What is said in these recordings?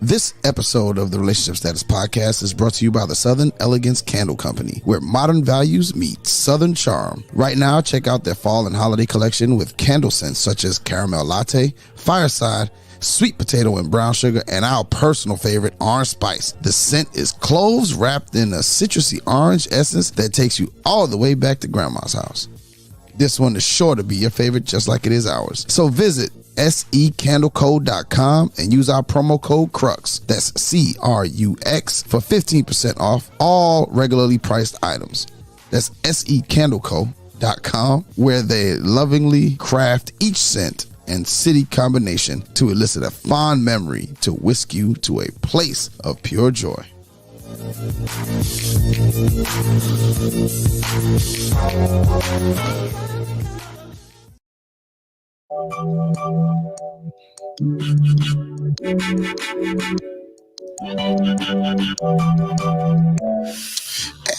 This episode of the Relationship Status Podcast is brought to you by the Southern Elegance Candle Company, where modern values meet Southern charm. Right now, check out their fall and holiday collection with candle scents such as caramel latte, fireside, sweet potato and brown sugar, and our personal favorite, orange spice. The scent is cloves wrapped in a citrusy orange essence that takes you all the way back to grandma's house. This one is sure to be your favorite, just like it is ours. So visit secandleco.com and use our promo code CRUX, that's CRUX, for 15% off all regularly priced items. That's secandleco.com, where they lovingly craft each scent and city combination to elicit a fond memory to whisk you to a place of pure joy.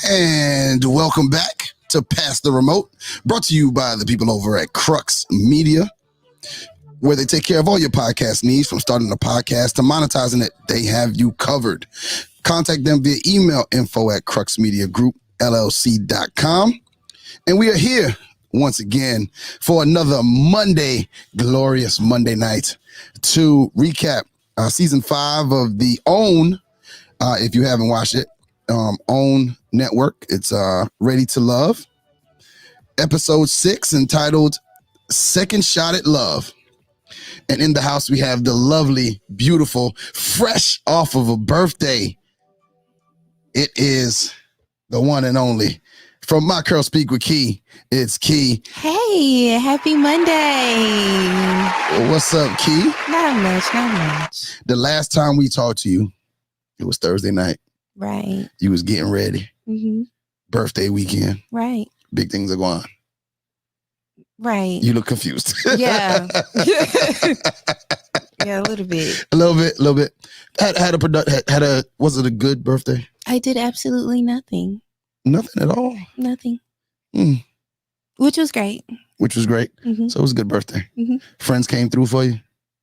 And welcome back to Pass the Remote, brought to you by the people over at Crux Media, where they take care of all your podcast needs, from starting a podcast to monetizing it. They have you covered. Contact them via email, info@cruxmediagroupllc.com. And we are here once again for another Monday, glorious Monday night, to recap season 5 of the OWN. If you haven't watched it, OWN Network, it's Ready to Love, episode 6, entitled Second Shot at Love. And in the house, we have the lovely, beautiful, fresh off of a birthday. It is the one and only, from My Curl Speak with Key, it's Key. Hey, happy Monday. What's up, Key? Not much. The last time we talked to you, it was Thursday night. Right. You was getting ready. Mm-hmm. Birthday weekend. Right. Big things are going on. Right. You look confused. Yeah. Yeah, a little bit. A little bit. Was it a good birthday? I did absolutely nothing. Nothing at all? Nothing. Mm. Which was great. Mm-hmm. So it was a good birthday. Mm-hmm. Friends came through for you?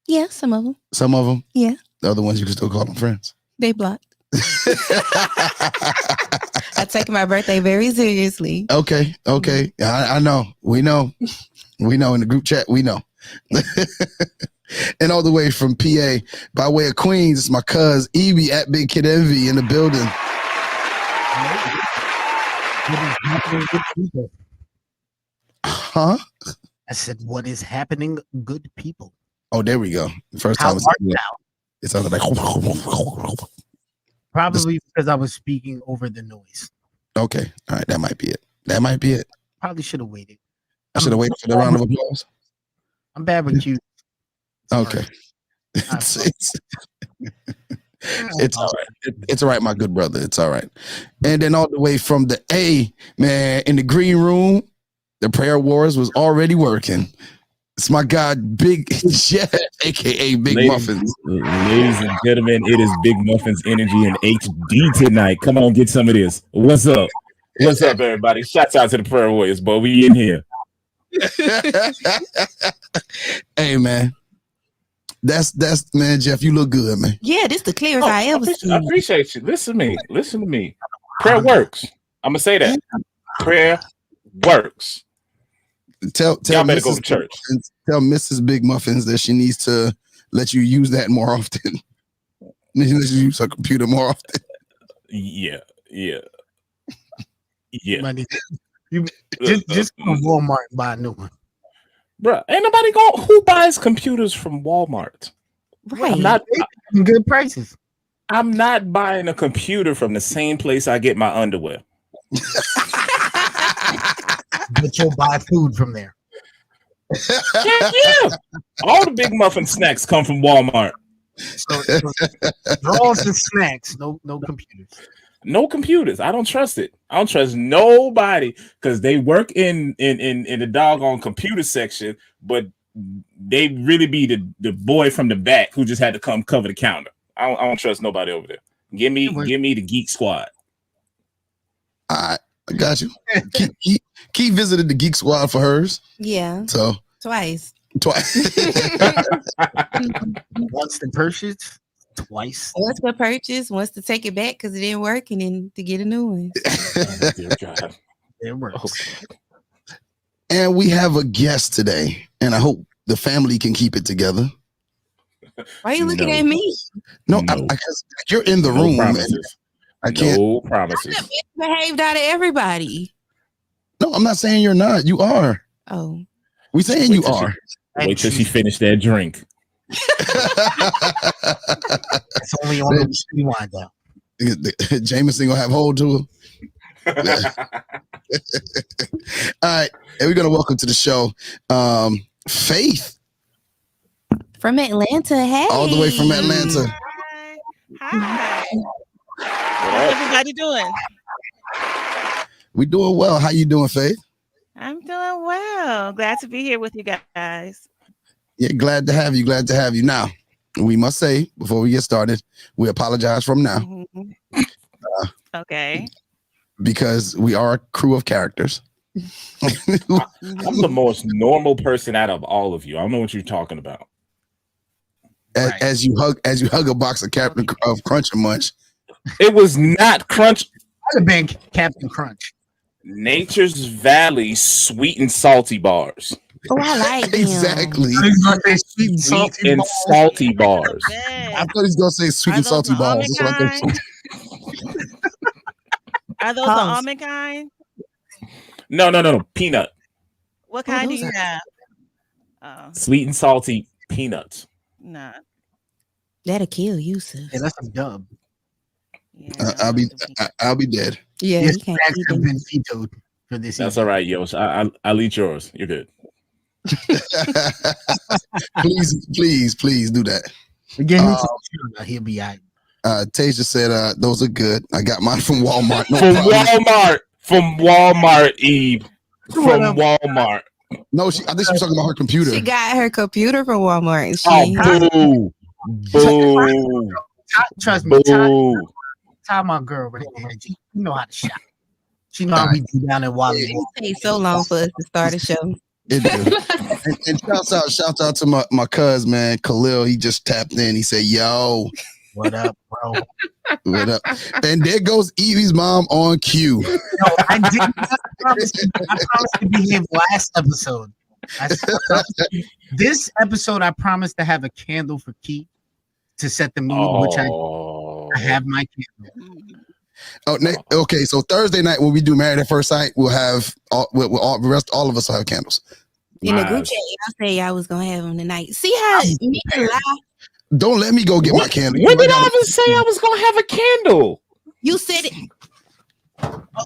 Yeah, some of them. Some of them? Yeah. The other ones, you can still call them friends? They blocked. I take my birthday very seriously. Okay. I know. We know. In the group chat, we know. And all the way from PA, by way of Queens, it's my cuz Ibby at Big Kid Envy in the building. Huh? I said, what is happening, good people? Oh, there we go. First How time it sounded like probably because I was speaking over the noise. Okay. All right. That might be it. Probably should have waited. I should have waited for the round of applause. I'm bad with you. Okay. It's all right. It's all right, my good brother. It's all right. And then all the way from the A, man, in the green room, the prayer wars was already working. It's my God, Big Jeff, aka Big Muffins. Ladies and gentlemen, it is Big Muffins energy in HD tonight. Come on, get some of this. What's up? What's up, everybody? Shouts out to the prayer warriors, boy. We in here. Hey, man. That's man, Jeff, you look good, man. Yeah, this the clearest I ever seen. I appreciate you. Listen to me. Prayer works. I'm gonna say that. Prayer works. Tell Y'all better Mrs. go to church. Tell Mrs. Big Muffins that she needs to let you use that more often. Let you use her computer more often. Yeah. Money. You just go to Walmart and buy a new one. Bruh, ain't nobody who buys computers from Walmart? Right. I'm not Good prices. I'm not buying a computer from the same place I get my underwear. But you'll buy food from there. Yeah. All the Big Muffin snacks come from Walmart. So draws and snacks, no computers. No computers. I don't trust it. I don't trust nobody because they work in the doggone computer section, but they really be the boy from the back who just had to come cover the counter. I don't trust nobody over there. Give me the Geek Squad. I got you. Key visited the Geek Squad for hers. Yeah. So twice. Twice. Once to purchase, twice. Once to purchase, once to take it back because it didn't work, and then to get a new one. Oh, dear God. It works. Oh. And we have a guest today, and I hope the family can keep it together. Why are you looking No. at me? No, No. because you're in the No room. promises. I can't. No promises. Behaved out of everybody. No, I'm not saying you're not. You are. Oh, We saying you Wait till she- are. Wait till she finished that drink. It's only on the rewind though. Jameson gonna have hold to him. All right, and we're gonna welcome to the show, Faith, from Atlanta. Hey, all the way from Atlanta. Hi. How's everybody doing? We doing well. How you doing, Faith? I'm doing well. Glad to be here with you guys. Yeah, glad to have you. Glad to have you. Now, we must say before we get started, we apologize from now Mhm. Okay. because we are a crew of characters. I'm the most normal person out of all of you. I don't know what you're talking about. Right. As you hug a box of Captain of Crunch and Munch. It was not Crunch. I'd have been Captain Crunch. Nature's Valley sweet and salty bars. Oh, I like them. Exactly. I was gonna say sweet and Sweet salty and balls. salty bars. I thought he's gonna say sweet Are and those salty the balls. almond That's what I thought. Are those the Pause. almond kind? No. Peanut. What Oh, kind do those you are- have? Oh, Sweet and salty peanuts. no. That'll kill Yusuf. Yeah, that's a dub. Yeah, I'll be those are I'll be dead. Yeah, Yes, you can't snacks eat have them. been vetoed for this That's evening. all right, Yosh. I'll eat yours. You're good. please do that. Again, he'll be all right. Tasia said those are good. I got mine from Walmart. No From problem. Walmart, Eve. From Walmart. No, I think she was talking about her computer. She got her computer from Walmart. And she Oh, boo. Trust me, Ty, Boo. my girl right there. She know how to shop. She know how we do down in Wally. it takes so long for us to start a show. It do. and shouts out to my cousin, man, Khalil. He just tapped in. He said, "Yo, What up, bro? what up?" And there goes Evie's mom on cue. No, I didn't. I promised to behave last episode. This episode, I promised to have a candle for Keith to set the mood, which I have my candle. Okay. So Thursday night when we do Married at First Sight, we'll have all of us will have candles. In the group Nice. chat, y'all say y'all was gonna have them tonight. See how me lie? Don't let me go get my candle. When did I ever say I was gonna have a candle? You said it.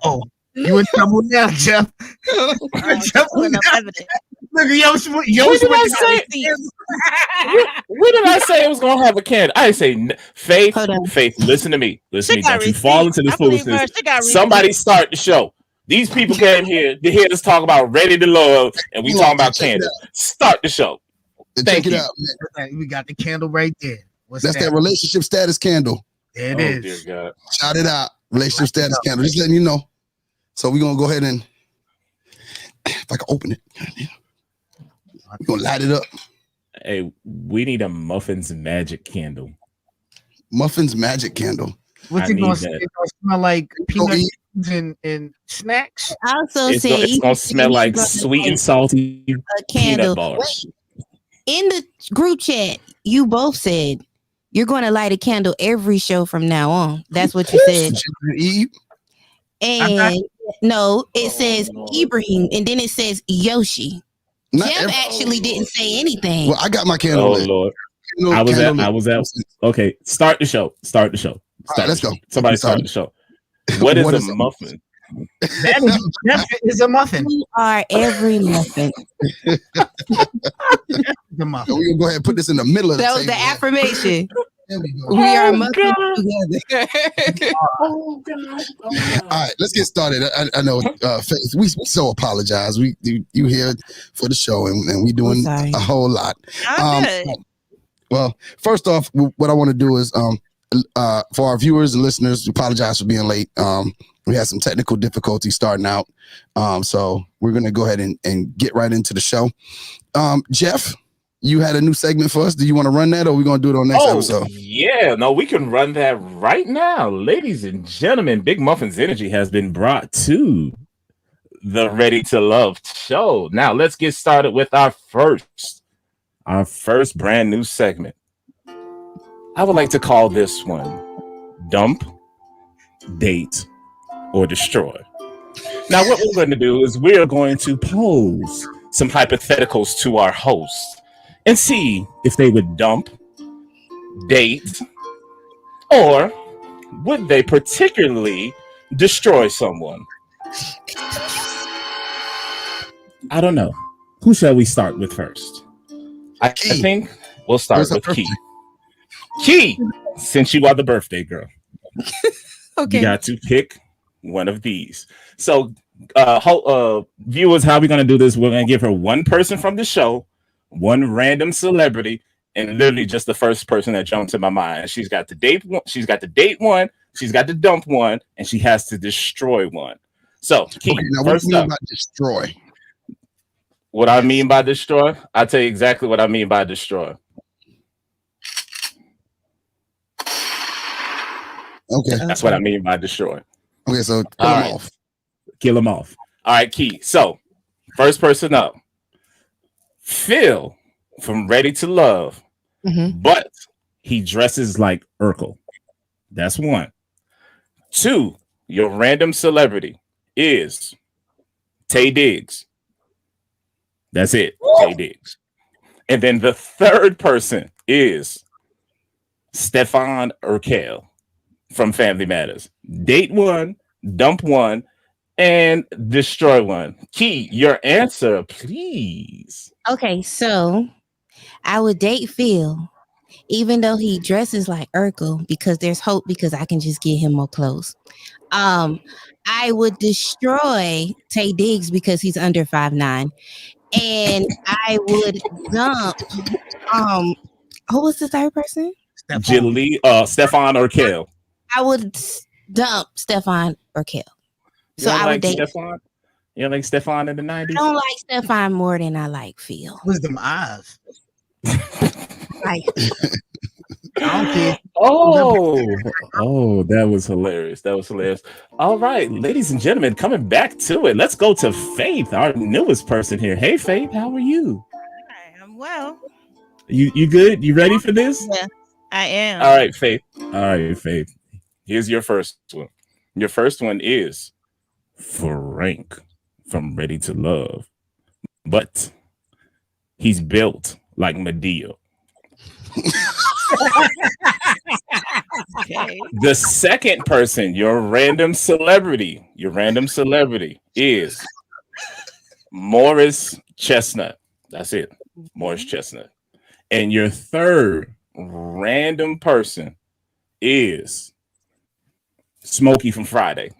Oh, you in trouble now, Jeff? You in trouble pulling now. up evidence. Look at Yosh. When did I say? When did I say I was gonna have a candle? I didn't say Faith. Hold on. Faith, listen to me. Listen to me. She got Don't you fall receipts. into this I believe her. foolishness. She got Somebody receipts. start the show. These people came here to hear us talk about Ready to Love, and we Hold talking on, about check it candles. Start the show. Check Thank it you. out, man. We got the candle right there. What's That's that relationship status candle. There it Oh is. dear God. Shout it out. Relationship status candle. Just letting you know. So we're gonna go ahead and if I can open it. We're gonna light it up. Hey, we need a Muffins Magic candle. Muffins magic candle. What's I it gonna need smell? that. It's gonna smell like Go peanut eat. and snacks. Also It's said gonna smell like sweet and salty a candle. peanut bars. In the group chat, you both said you're going to light a candle every show from now on. That's what you said. Eve. And no, it Oh, says Lord. Ibrahim, and then it says Yoshi. Not Jeff every- actually didn't say anything. Well, I got my candle Oh lit. Lord. Candle- I was candle at lit. okay. Start the show. Start the show. All Start right, let's the go. show. Somebody Sorry. start the show. What is What a is a- muffin? That is a muffin. You are every muffin. The muffin. So we're gonna go ahead and put this in the middle of the That was the table. affirmation. There we go. We are Oh, muffins God. together. Oh God. All right, let's get started. I know, Faith, we so apologize. You here for the show, and we doing sorry. a whole lot. I'm good. Well, first off, what I want to do is, for our viewers and listeners, we apologize for being late. We had some technical difficulties starting out, so we're gonna go ahead and get right into the show. Jeff, you had a new segment for us. Do you want to run that, or are we gonna do it on next episode? Yeah, no, we can run that right now. Ladies and gentlemen, Big Muffin's Energy has been brought to the Ready to Love show. Now let's get started with our first brand new segment. I would like to call this one Dump, Date, or Destroy. Now what we're going to do is we're going to pose some hypotheticals to our hosts and see if they would dump, date, or would they particularly destroy someone? I don't know. Who shall we start with first? I think we'll start with Key. Key, since you are the birthday girl, Okay. you got to pick one of these. So, viewers, how are we going to do this? We're going to give her one person from the show, one random celebrity, and literally just the first person that jumps in my mind. She's got the date one, she's got the date one, she's got the dump one, and she has to destroy one. So, Key, now what do you mean by destroy? What I mean by destroy? I'll tell you exactly what I mean by destroy. Okay. That's what I mean by destroy. Okay, so kill them off. Kill them off. All right, Key. So, first person up. Phil from Ready to Love, but he dresses like Urkel. That's one. Two, your random celebrity is Tay Diggs. That's it, Tay Diggs. And then the third person is Stefan Urkel from Family Matters. Date one, dump one, and destroy one. Key, your answer, please. Okay, so I would date Phil, even though he dresses like Urkel, because there's hope because I can just get him more clothes. I would destroy Tay Diggs because he's under 5'9", and I would dump. Who was the third person? Stefan Urkel. I would dump Stefan Urkel. So I would date Stefan. You don't like Stefan in the 90s? I don't like Stefan more than I like Phil. Who's them eyes? Like, I don't care. Oh, that was hilarious. That was hilarious. All right, ladies and gentlemen, coming back to it. Let's go to Faith, our newest person here. Hey, Faith, how are you? I am well. You good? You ready for this? Yeah, I am. All right, Faith. Here's your first one. Your first one is Frank from Ready to Love, but he's built like Medea. Okay. The second person, your random celebrity is Morris Chestnut. That's it, Morris Chestnut. And your third random person is Smokey from Friday.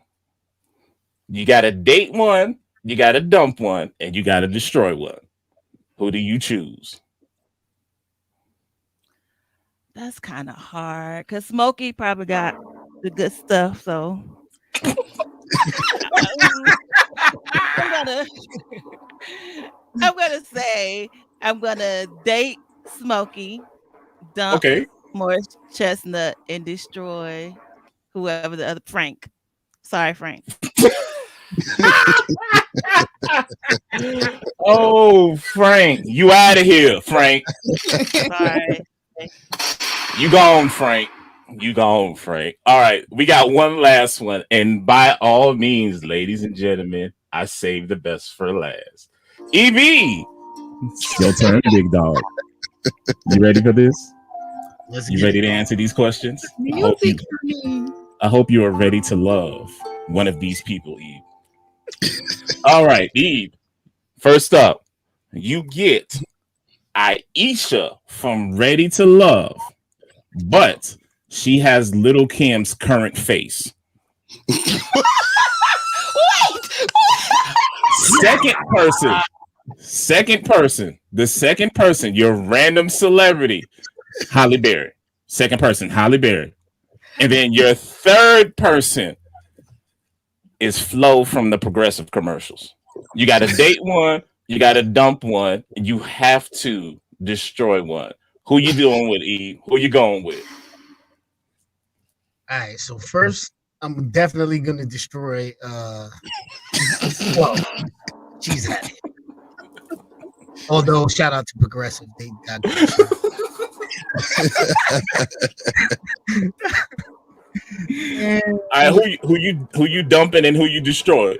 You got to date one, you got to dump one, and you got to destroy one. Who do you choose? That's kind of hard because Smokey probably got the good stuff. So I'm gonna say I'm gonna date Smokey, dump Morris Chestnut, and destroy whoever the other Frank. Sorry, Frank. Oh, Frank, you out of here, Frank. Sorry. You gone, Frank. All right, we got one last one. And by all means, ladies and gentlemen, I saved the best for last. Ibby, it's your turn, big dog. You ready for this? You ready to answer these questions? I hope you are ready to love one of these people, Eve. All right, Eve. First up, you get Aisha from Ready to Love, but she has Little Kim's current face. Second person, your random celebrity, Halle Berry. Second person, Halle Berry. And then your third person is Flo from the Progressive commercials. You got to date one, you got to dump one, and you have to destroy one. Who you doing with, E? Who you going with? All right, so first, I'm definitely gonna destroy. Well, she's at it. Although, shout out to Progressive, they got good shit. All right, who you dumping and who you destroy?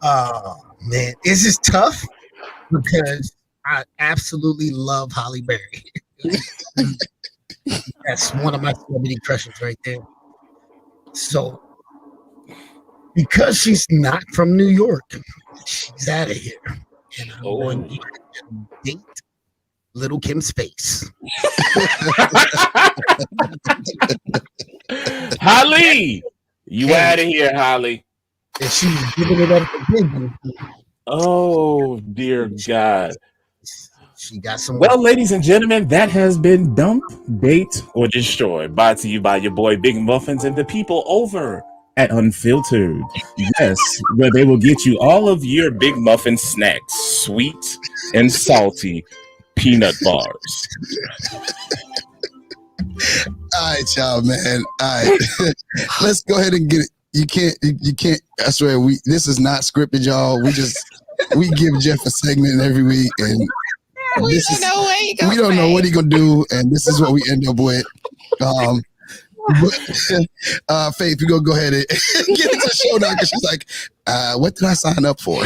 Oh man, this is tough because I absolutely love Holly Berry. That's one of my celebrity crushes right there. So, because she's not from New York, she's out of here. And I'm going to date Little Kim's face. Holly, you out of here, Holly. And she's giving it up to Biggie. Oh, dear God. She got some. Well, ladies and gentlemen, that has been Dump, Date, or Destroy, brought to you by your boy Big Muffins and the people over at Unfiltered. Yes, where they will get you all of your Big Muffin snacks, sweet and salty peanut bars. All right, y'all, man. All right. Let's go ahead and get it. You can't, I swear, this is not scripted, y'all. We give Jeff a segment every week, and we don't know what he gonna do, and this is what we end up with. Faith, we're gonna go ahead and get into the show now because she's like, what did I sign up for?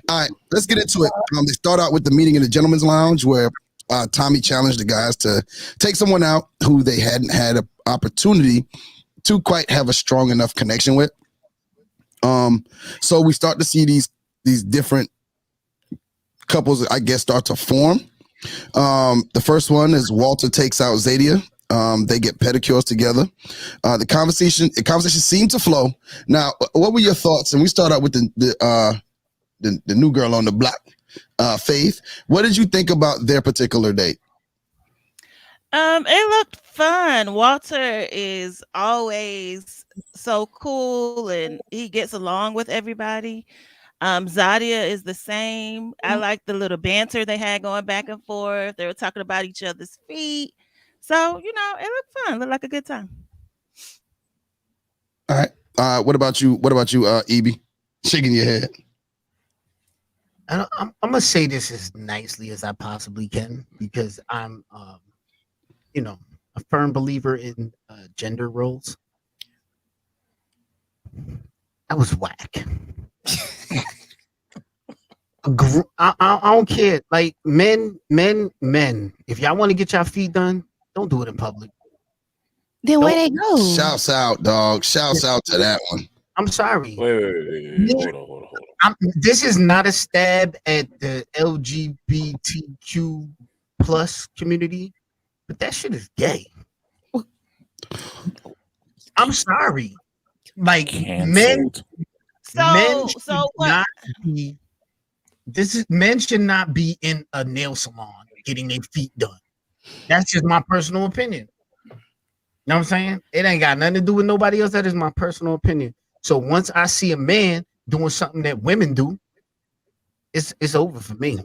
All right, let's get into it. They start out with the meeting in the gentleman's lounge where Tommy challenged the guys to take someone out who they hadn't had an opportunity to quite have a strong enough connection with. So we start to see these different couples, I guess, start to form. The first one is Walter takes out Zadia. They get pedicures together. The conversation seemed to flow. Now, what were your thoughts? And we start out with the new girl on the block, Faith. What did you think about their particular date? It looked fun. Walter is always so cool and he gets along with everybody. Zadia is the same. I like the little banter they had going back and forth. They were talking about each other's feet. So, it looked fun. Looked like a good time. All right. What about you, Ibby? Shaking your head. I'm gonna say this as nicely as I possibly can because I'm a firm believer in gender roles. That was whack. I don't care. Like men. If y'all want to get your feet done, don't do it in public. Then where they go? Shouts out, dog. Shouts out to that one. I'm sorry. Wait. Hold on. This is not a stab at the LGBTQ plus community, but that shit is gay. I'm sorry. Like Canceled. men should not be in a nail salon getting their feet done. That's just my personal opinion. You know what I'm saying? It ain't got nothing to do with nobody else. That is my personal opinion. So once I see a man doing something that women do, it's over for me.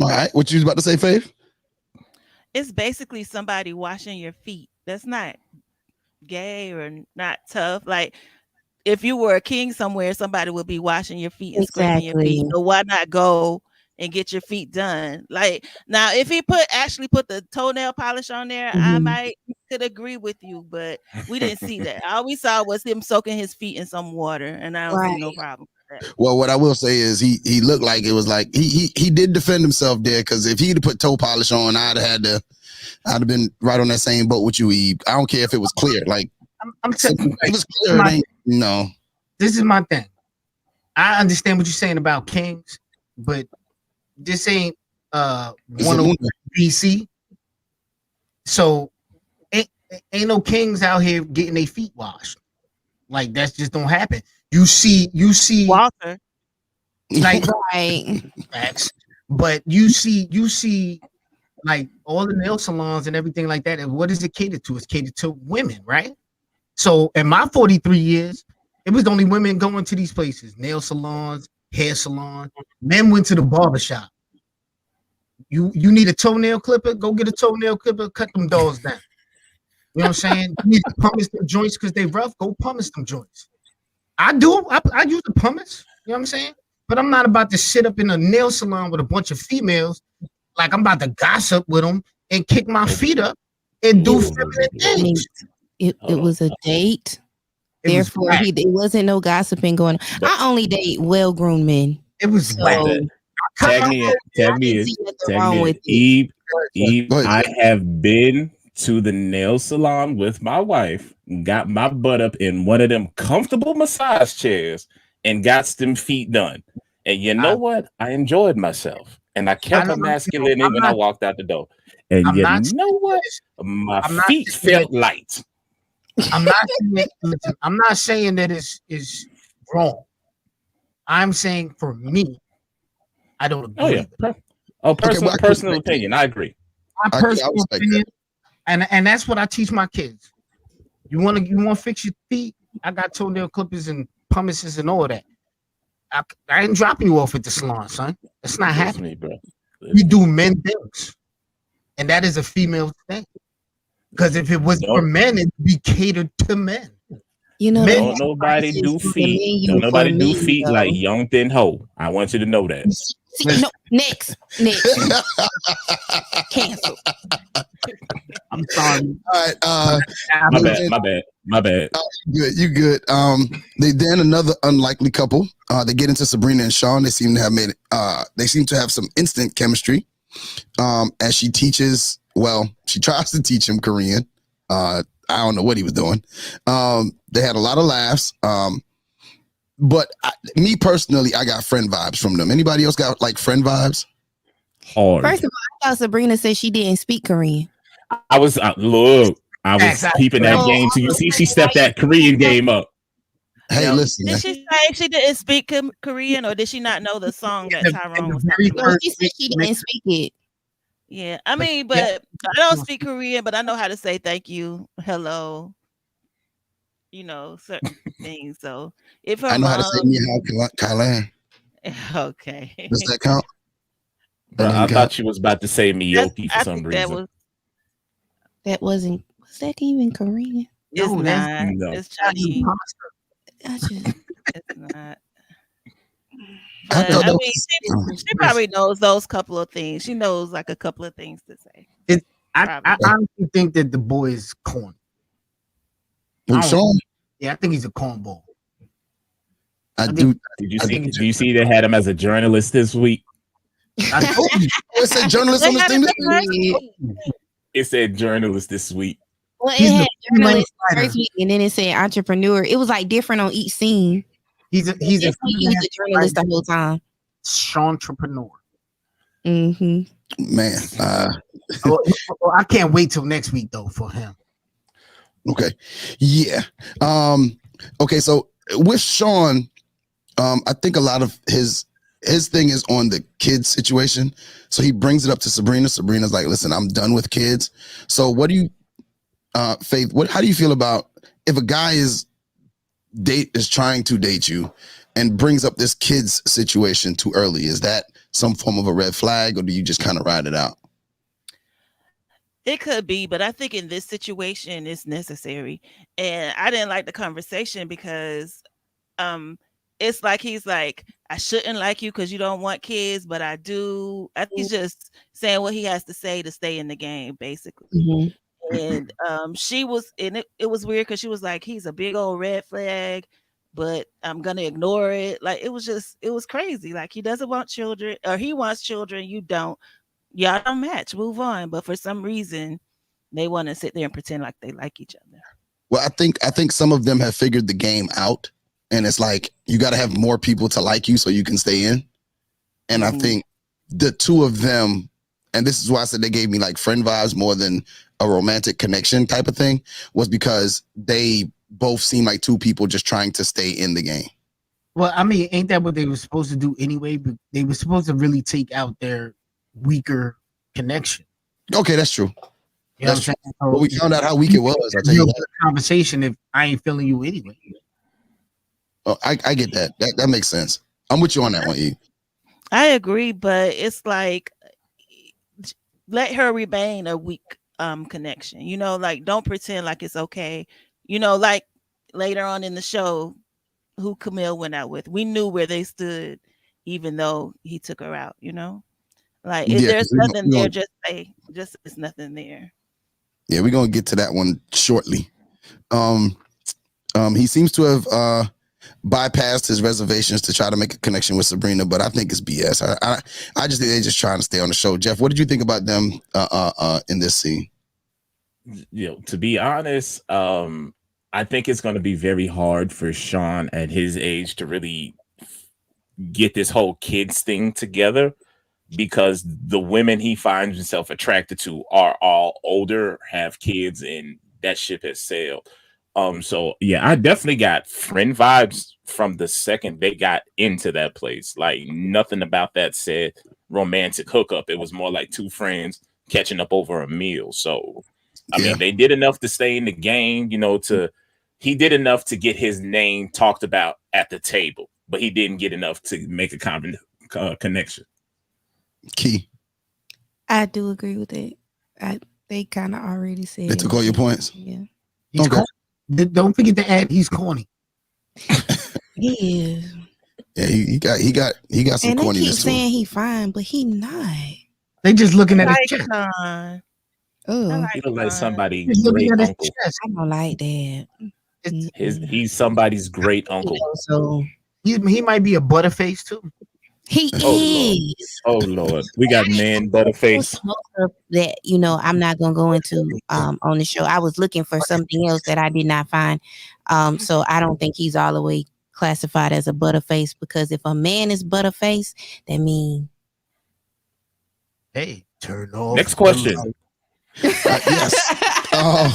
All right. What you was about to say, Faith? It's basically somebody washing your feet. That's not gay or not tough. Like if you were a king somewhere, somebody would be washing your feet and scraping your feet. So why not go and get your feet done? Like now, if he actually put the toenail polish on there, I could agree with you, but we didn't see that. All we saw was him soaking his feet in some water, and I don't see no problem with that. Well, what I will say is he looked like it was like he did defend himself there because if he'd put toe polish on, I'd have been right on that same boat with you, Eve. I don't care if it was clear. Like I'm saying, it was clear. No. This is my thing. I understand what you're saying about kings, but this ain't 101 BC. So ain't no kings out here getting their feet washed. Like that just don't happen. You see Walter. Like right. facts. But you see like all the nail salons and everything like that. And what is it catered to? It's catered to women, right? So in my 43 years, It was only women going to these places, nail salons, hair salon. Men went to the barber shop. You need a toenail clipper? Go get a toenail clipper, cut them dolls down. You know what I'm saying? You need to pumice them joints because they rough. Go pumice them joints. I do. I use the pumice. You know what I'm saying? But I'm not about to sit up in a nail salon with a bunch of females like I'm about to gossip with them and kick my feet up and do feminine things. It was a date. Therefore, it wasn't no gossiping going on. I only date well-grown men. It was Tag me in. Eve, I have been to the nail salon with my wife, got my butt up in one of them comfortable massage chairs and got them feet done. And you know what? I enjoyed myself. And I kept my masculinity when I walked out the door. And you know what? My feet felt light. I'm not saying that it's wrong. I'm saying for me, I don't agree. Personal opinion. I agree. My personal opinion, and that's what I teach my kids. You want to fix your feet? I got toenail clippers and pumices and all of that. I ain't dropping you off at the salon, son. That's not happening, bro. We do men things, and that is a female thing. Because if it was for men, it'd be catered to men. You know, don't nobody do feet. Don't nobody do feet like Young Thin Ho. I want you to know that. No, next. Cancel. I'm sorry. All right. My bad. You good. They then another unlikely couple. They get into Sabrina and Sean. They seem to have some instant chemistry. As she teaches, she tries to teach him Korean. I don't know what he was doing. They had a lot of laughs. But me personally, I got friend vibes from them. Anybody else got like friend vibes? First of all, I thought Sabrina said she didn't speak Korean. I was peeping that game. So you see, she stepped that Korean game up. Hey, listen. Did she say she didn't speak Korean, or did she not know the song that Tyrone was talking about? No, she said she didn't speak it. Yeah, I mean, but I don't speak Korean, but I know how to say thank you, hello, certain things. So if her I know how to say me how Thailand. Okay. Does that count? I thought she was about to say Miyoki for some reason. Was that even Korean? It's not. No. It's Chinese. It's not. But, she probably knows those couple of things. She knows like a couple of things to say. I honestly think that the boy is corny. Sean? Yeah, I think he's a cornball. Did you see they had him as a journalist this week? I told you. It said journalist on this thing. It said journalist this week. Well, it had journalist first week, and then it said entrepreneur. It was like different on each scene. He's a journalist the whole time. Entrepreneur. Mm-hmm. Man, I can't wait till next week though for him. Okay, yeah. Okay, so with Sean, I think a lot of his thing is on the kids situation. So he brings it up to Sabrina. Sabrina's like, "Listen, I'm done with kids." So what do you, Faith? How do you feel about if a guy is trying to date you and brings up this kids situation too early? Is that some form of a red flag, or do you just kind of ride it out? It could be, but I think in this situation it's necessary. And I didn't like the conversation because it's like he's like, I shouldn't like you because you don't want kids, but I do. I think he's just saying what he has to say to stay in the game, basically. Mm-hmm. And she was, and it was weird because she was like, he's a big old red flag, but I'm gonna ignore it. Like it was crazy. Like he doesn't want children, or he wants children, you don't. Y'all don't match, move on. But for some reason, they want to sit there and pretend like they like each other. Well, I think some of them have figured the game out, and it's like you got to have more people to like you so you can stay in. And I think the two of them, and this is why I said they gave me like friend vibes more than a romantic connection type of thing, was because they both seem like two people just trying to stay in the game. Well, I mean, ain't that what they were supposed to do anyway? But they were supposed to really take out their weaker connection. Okay, that's true. You know what I'm saying? So, well, we found out how weak it was. I'll tell you that. Conversation if I ain't feeling you anyway. Oh, I get that. That makes sense. I'm with you on that one, E. I agree, but it's like let her remain a weak connection. You know, like don't pretend like it's okay. You know, like later on in the show, who Camille went out with, we knew where they stood, even though he took her out. You know, like if Yeah, there's nothing there, just say there's nothing there. yeah, we're gonna get to that one shortly. He seems to have bypassed his reservations to try to make a connection with Sabrina, but I think it's BS. I just think they're just trying to stay on the show. Jeff, what did you think about them in this scene? You know, to be honest, I think it's going to be very hard for Sean at his age to really get this whole kids thing together, because the women he finds himself attracted to are all older, have kids, and that ship has sailed. So yeah, I definitely got friend vibes from the second they got into that place. Like nothing about that said romantic hookup. It was more like two friends catching up over a meal. So I mean, they did enough to stay in the game, you know, he did enough to get his name talked about at the table, but he didn't get enough to make a connection. Key. I do agree with it. They kind of already said They took all your points. Yeah. He's corny. Don't forget to add he's corny. He is. Yeah, he got some and corniness. They keep saying he fine, but he not. They just looking at his chest. Oh, He look like somebody's Just looking great at his uncle. chest. I don't like that. He's somebody's great uncle. So he might be a butterface too. he is. Oh Lord, we got man butterface. That I'm not gonna go into on the show. I was looking for something else that I did not find. So I don't think he's all the way classified as a butterface, because if a man is butterface, that means hey, turn off. Next question. Yes. All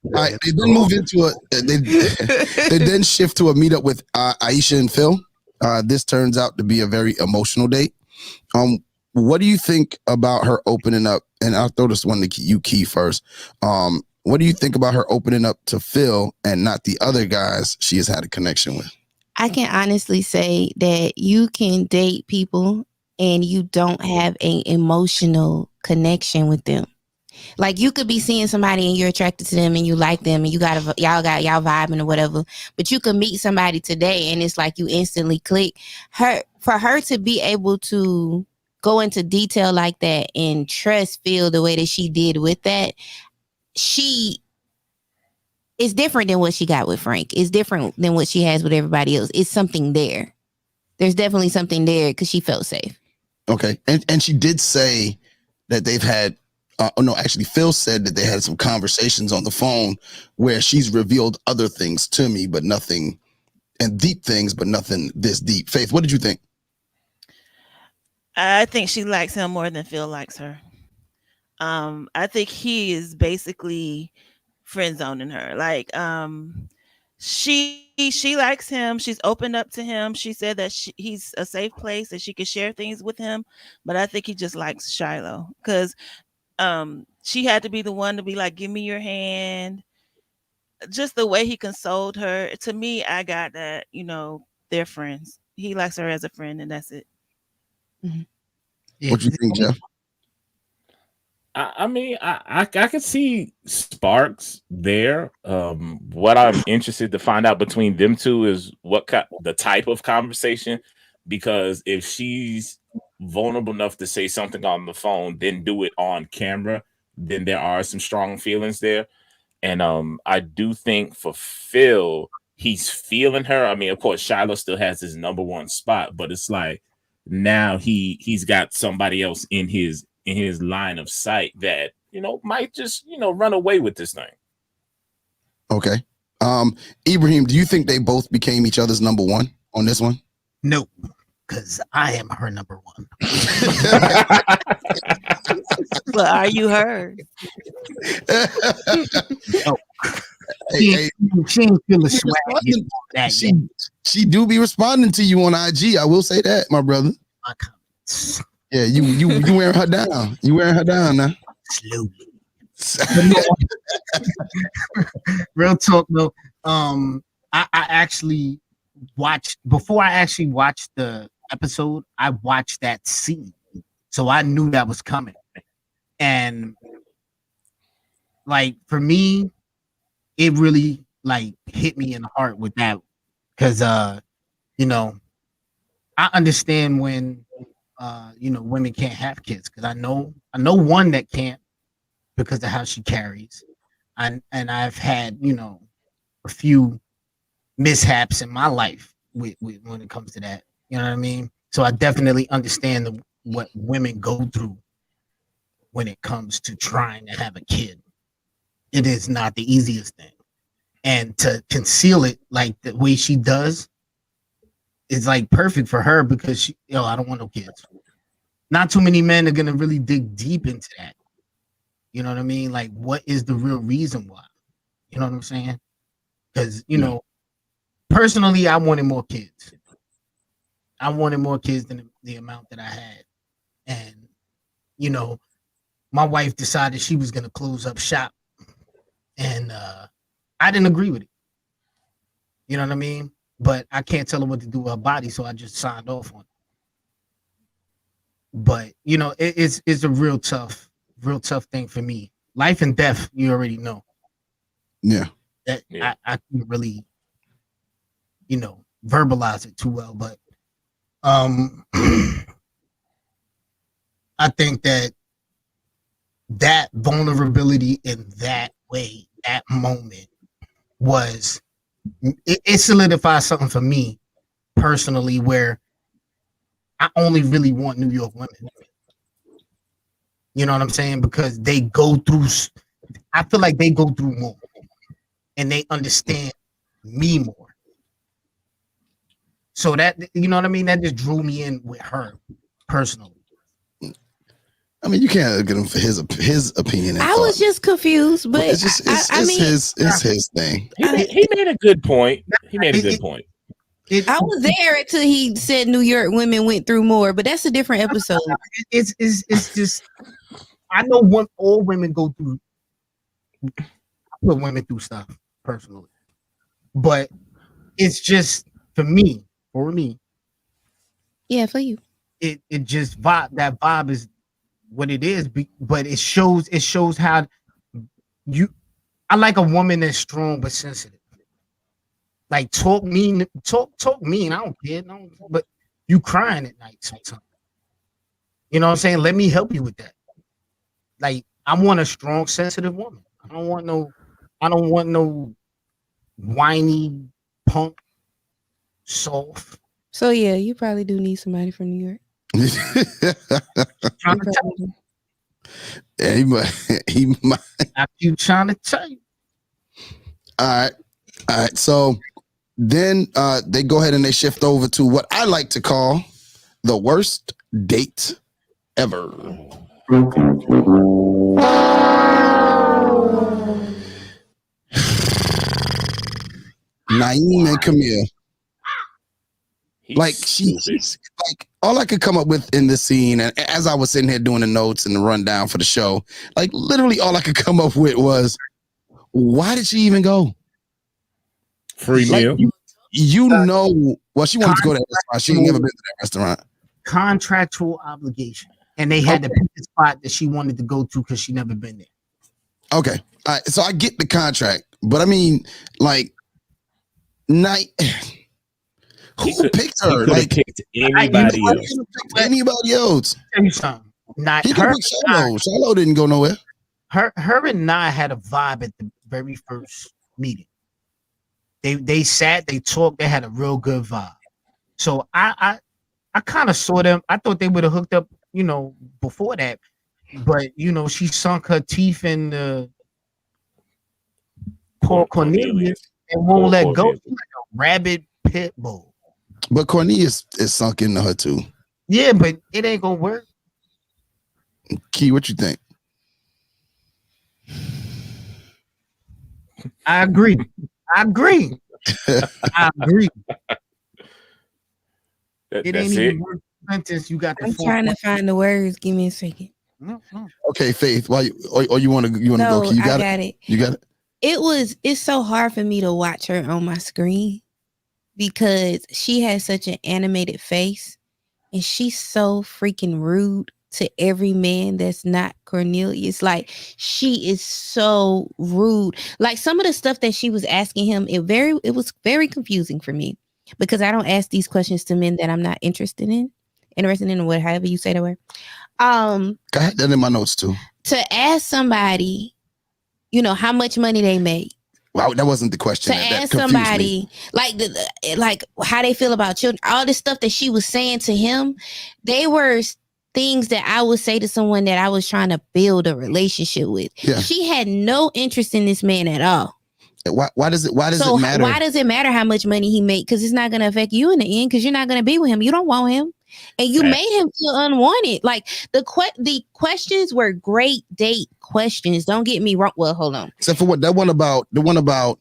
right, they then move into they then shift to a meetup with Aisha and Phil. This turns out to be a very emotional date. What do you think about her opening up? And I'll throw this one to you, Key, first. What do you think about her opening up to Phil and not the other guys she has had a connection with? I can honestly say that you can date people and you don't have an emotional connection with them. Like you could be seeing somebody and you're attracted to them and you like them and y'all vibing or whatever, but you could meet somebody today and it's like you instantly click. For her to be able to go into detail like that and trust Phil the way that she did with that, it's different than what she got with Frank. It's different than what she has with everybody else. It's something there. There's definitely something there because she felt safe. Okay, and she did say that they've had. Actually, Phil said that they had some conversations on the phone where she's revealed other things to me, but nothing, and deep things, but nothing this deep. Faith, what did you think? I think she likes him more than Phil likes her. I think he is basically friend zoning her. Like, she likes him. She's opened up to him. She said that he's a safe place that she can share things with him. But I think he just likes Shiloh because she had to be the one to be like, give me your hand. Just the way he consoled her. To me, I got that, they're friends. He likes her as a friend and that's it. Mm-hmm. Yeah. What do you think, Jeff? I mean, I could see sparks there. What I'm interested to find out between them two is the type of conversation, because if she's vulnerable enough to say something on the phone, then do it on camera, then there are some strong feelings there. And I do think for Phil, he's feeling her. I mean, of course, Shiloh still has his number one spot, but it's like now he's got somebody else in his line of sight that might just run away with this thing. Okay. Ibrahim, do you think they both became each other's number one on this one? No, because I am her number one. But are you her? No. Hey, she ain't feel the swag. She do be responding to you on IG. I will say that, my brother. My comments. Yeah, you wearing her down. You wearing her down now. Slowly. Real talk though. I actually before I actually watched the episode, I watched that scene. So I knew that was coming. And like for me, it really like hit me in the heart with that. Cause you know, I understand when you know, women can't have kids, because I know one that can't because of how she carries. And I've had, you know, a few mishaps in my life with when it comes to that. You know what I mean? So I definitely understand what women go through when it comes to trying to have a kid. It is not the easiest thing. And to conceal it like the way she does is like perfect for her, because she, I don't want no kids. Not too many men are gonna really dig deep into that. You know what I mean? Like, what is the real reason why? You know what I'm saying? Because, you know, personally, I wanted more kids. I wanted more kids than the amount that I had. And, you know, my wife decided she was going to close up shop. And I didn't agree with it. You know what I mean? But I can't tell her what to do with her body, so I just signed off on it. But, you know, it's a real tough thing for me. Life and death, you already know. Yeah. That I can't really, you know, verbalize it too well. But I think that vulnerability in that way, that moment, was it solidified something for me personally, where I only really want New York women. You know what I'm saying? Because they go through, I feel like they go through more and they understand me more. So that, you know what I mean? That just drew me in with her personally. I mean, you can't get him for his opinion. I was just confused, but it's just it's his thing. He made a good point. He made a good point. I was there until he said New York women went through more, but that's a different episode. It's just, I know all women go through. I put women through stuff personally, but it's just for me. Yeah, for you. It just that vibe is what it is, but it shows how I like a woman that's strong but sensitive. Like talk mean, I don't care, but you crying at night sometimes. You know what I'm saying? Let me help you with that. Like, I want a strong, sensitive woman. I don't want no whiny punk, soft. So yeah, you probably do need somebody from New York. Yeah, he might. I keep trying to tell you. All right. So then they go ahead and they shift over to what I like to call the worst date ever. Naeem and Camille. Like she's like, all I could come up with in this scene, and as I was sitting here doing the notes and the rundown for the show, like literally all I could come up with was, why did she even go? Free meal. You know, well, she wanted to go to that restaurant. She ain't never been to that restaurant. Contractual obligation, and they had to pick the spot that she wanted to go to because she never been there. Okay, all right, so I get the contract, but I mean, like, who picked her? Like, picked anybody else. Anybody else? Tell you something. He could pick Shiloh. Shiloh didn't go nowhere. Her and Nye had a vibe at the very first meeting. They sat, they talked, they had a real good vibe. So I kind of saw them. I thought they would have hooked up, you know, before that. But you know, she sunk her teeth in the poor Cornelius and won't let go. She's like a rabid pit bull. But Cornelius is sunk into her too. Yeah, but it ain't gonna work. Key, what you think? I agree. It ain't even worth the sentence. You got the. I'm trying to find the words. Give me a second. No. Okay, Faith. Why? Or you want to go? Key, you got it. You got it. It's so hard for me to watch her on my screen because she has such an animated face and she's so freaking rude to every man that's not Cornelius. Like, she is so rude. Like, some of the stuff that she was asking him, it was very confusing for me, because I don't ask these questions to men that I'm not interested in, what, however you say the word. I had that in my notes too. To ask somebody, how much money they make. Wow, that wasn't the question. To That ask confused somebody me. like how they feel about children, all this stuff that she was saying to him, they were things that I would say to someone that I was trying to build a relationship with. Yeah. She had no interest in this man at all. Why does it matter? Why does it matter how much money he make? Because it's not going to affect you in the end, because you're not going to be with him. You don't want him. And you made him feel unwanted. Like, the questions were great date questions. Don't get me wrong. Well, hold on. Except for what? The one about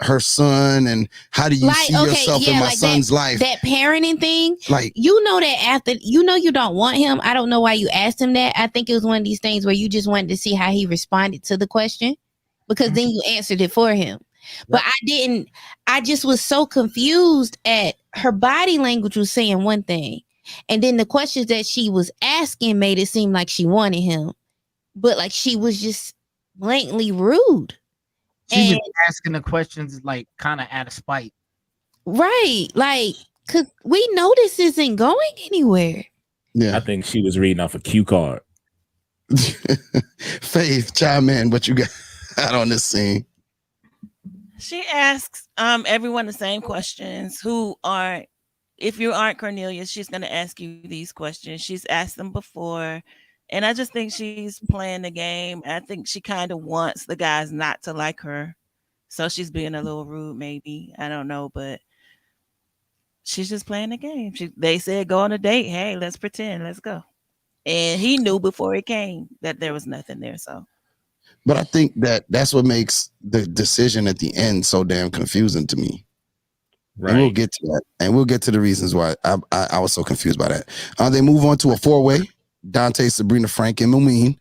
her son, and how do you see yourself in my son's life? That parenting thing. Like, that after you don't want him. I don't know why you asked him that. I think it was one of these things where you just wanted to see how he responded to the question, because then you answered it for him. But I didn't. I just was so confused at her body language was saying one thing, and then the questions that she was asking made it seem like she wanted him, but like she was just blatantly rude. She was asking the questions like kind of out of spite, right? Like, because we know this isn't going anywhere. Yeah, I think she was reading off a cue card. Faith, chime in. What you got on this scene? She asks everyone the same questions. If you aren't Cornelius, she's going to ask you these questions. She's asked them before. And I just think she's playing the game. I think she kind of wants the guys not to like her. So she's being a little rude, maybe. I don't know, but she's just playing the game. They said go on a date. Hey, let's pretend. Let's go. And he knew before he came that there was nothing there. So. But I think that's what makes the decision at the end so damn confusing to me. Right. And we'll get to that. And we'll get to the reasons why I was so confused by that. They move on to a 4-way. Dante, Sabrina, Frank, and Mumin.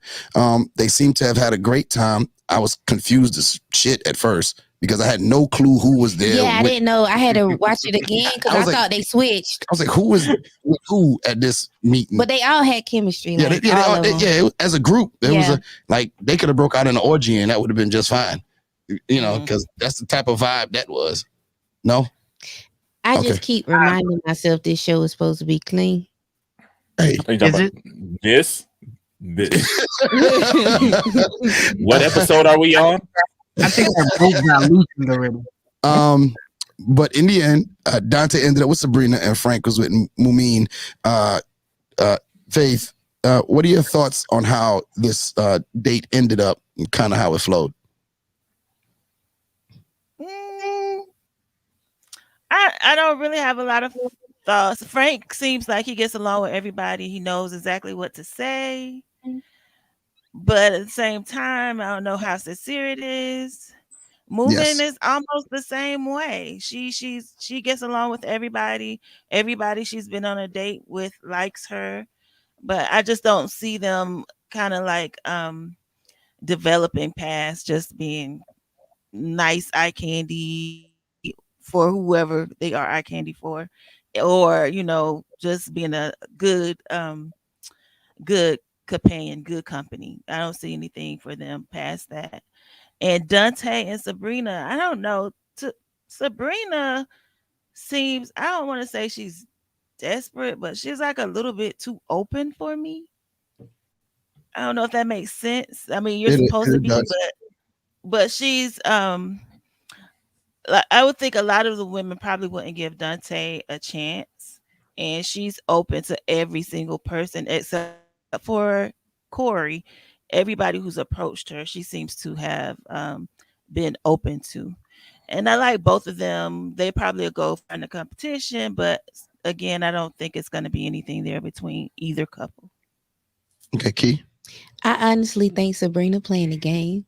They seem to have had a great time. I was confused as shit at first because I had no clue who was there. Yeah, I didn't know. I had to watch it again because I thought they switched. I was like, who was with who at this meeting? But they all had chemistry. As a group. It was they could have broke out in an orgy and that would have been just fine. Because that's the type of vibe that was. No? I just keep reminding myself this show is supposed to be clean. Hey, is it this? What episode are we on? I think we're both got loosened already. But in the end, Dante ended up with Sabrina and Frank was with Mumin. Faith, what are your thoughts on how this date ended up and kind of how it flowed? I don't really have a lot of thoughts. Frank seems like he gets along with everybody. He knows exactly what to say. But at the same time, I don't know how sincere it is. Moving is almost the same way. She gets along with everybody. Everybody she's been on a date with likes her. But I just don't see them kind of like developing past just being nice eye candy for whoever they are eye candy for, or just being a good companion, good company. I don't see anything for them past that. And Dante and Sabrina, I don't know. Sabrina seems, I don't want to say she's desperate, but she's like a little bit too open for me. I don't know if that makes sense. I mean, you're supposed to be, but she's I would think a lot of the women probably wouldn't give Dante a chance, and she's open to every single person except for Corey. Everybody who's approached her, she seems to have been open to. And I like both of them. They probably go for in the competition, but again, I don't think it's going to be anything there between either couple. Okay, Key. I honestly think Sabrina playing the game.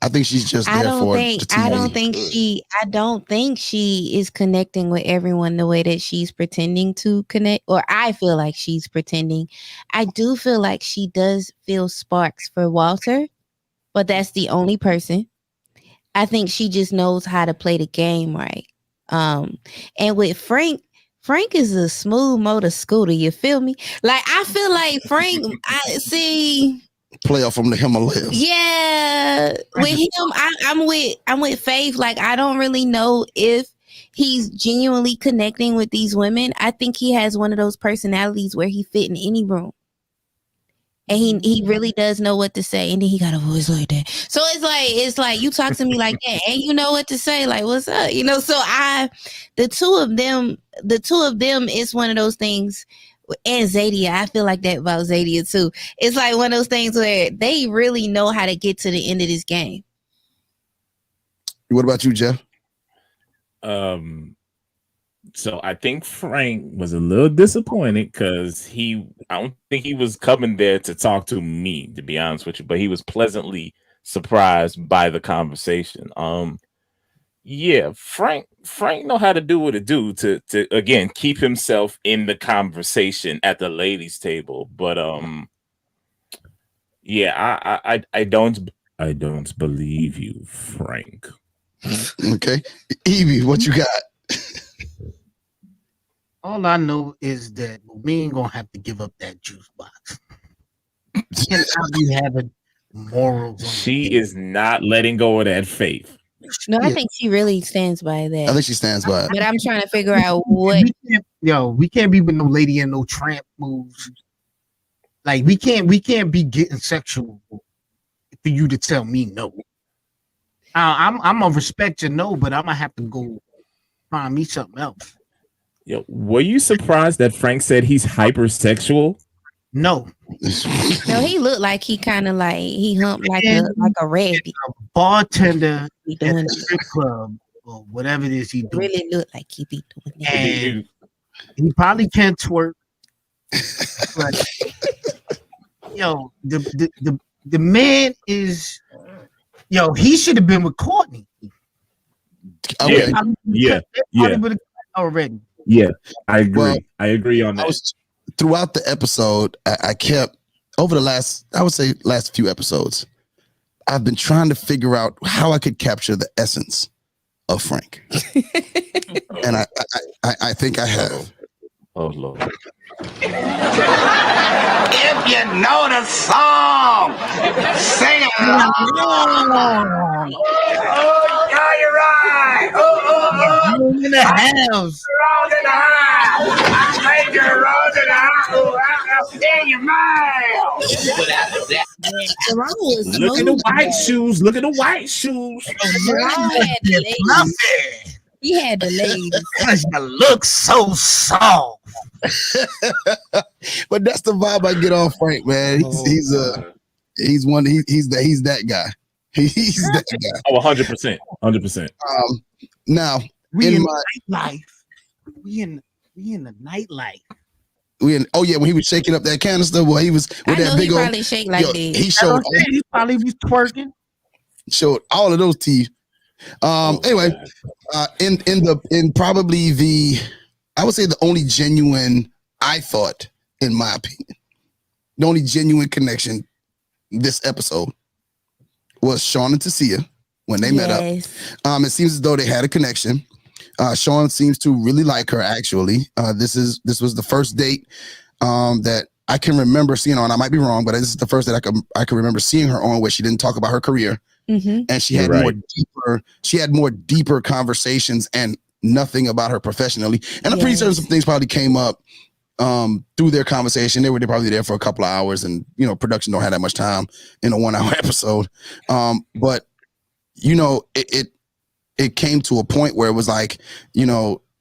I think she's just there I don't think she is connecting with everyone the way that she's pretending to connect, or I feel like she's pretending. I do feel like she does feel sparks for Walter, but that's the only person. I think she just knows how to play the game right. And with Frank is a smooth motor scooter. You feel me? Like I feel like Frank. I see. Player from the Himalayas. Yeah, with him, I'm with Faith. Like I don't really know if he's genuinely connecting with these women. I think he has one of those personalities where he fit in any room. And he really does know what to say, and then he got a voice like that. So it's like you talk to me like that, and you know what to say, like what's up, you know. So the two of them is one of those things. And Zadia, I feel like that about Zadia too. It's like one of those things where they really know how to get to the end of this game. What about you, Jeff? So I think Frank was a little disappointed because I don't think he was coming there to talk to me, to be honest with you, but he was pleasantly surprised by the conversation. Yeah, Frank know how to do what it do to again keep himself in the conversation at the ladies' table. But yeah, I don't believe you, Frank. Okay, Ibby, what you got? All I know is that we ain't gonna have to give up that juice box. And I'll be having morals. She is not letting go of that faith. No, I think she really stands by that. I think she stands by it. But I'm trying to figure out what. We can't be with no lady and no tramp moves. Like we can't be getting sexual for you to tell me no. I'm gonna respect your no, but I'm gonna have to go find me something else. Yo, were you surprised that Frank said he's hypersexual? No. No, he looked like he kind of like he humped like a rabbit. A bartender at a strip club or whatever it is he doing. Really looked like he be doing that. And he probably can't twerk. But yo, the man is he should have been with Courtney. Okay. Yeah. Already. Yeah, I agree. Well, I agree on that. Throughout the episode, I kept over the last few episodes, I've been trying to figure out how I could capture the essence of Frank, and I think I have. Oh Lord! If you know the song, sing along. Oh, you're right. Oh. In the house. Rolls in the house. I made your rolls in the house. In your mouth. Look at the white shoes. Look at the white shoes. He had the ladies. You look so soft. But that's the vibe I get off Frank, man. He's that guy. He's that guy. Oh, 100%. 100%. Now we in nightlife. We in the nightlife. When he was shaking up that canister, well, he was with that big old. Probably shake like that. He showed. He probably was twerking. Showed all of those teeth. Anyway, in probably I would say the only genuine, I thought, in my opinion, the only genuine connection this episode was Sean and Tasia when they met up. It seems as though they had a connection. Sean seems to really like her. Actually, this was the first date that I can remember seeing her on. I might be wrong, but this is the first that I can remember seeing her on where she didn't talk about her career, and she had more deeper conversations and nothing about her professionally. And I'm pretty certain some things probably came up through their conversation. They were probably there for a couple of hours, and production don't have that much time in a 1 hour episode. But it came to a point where it was like,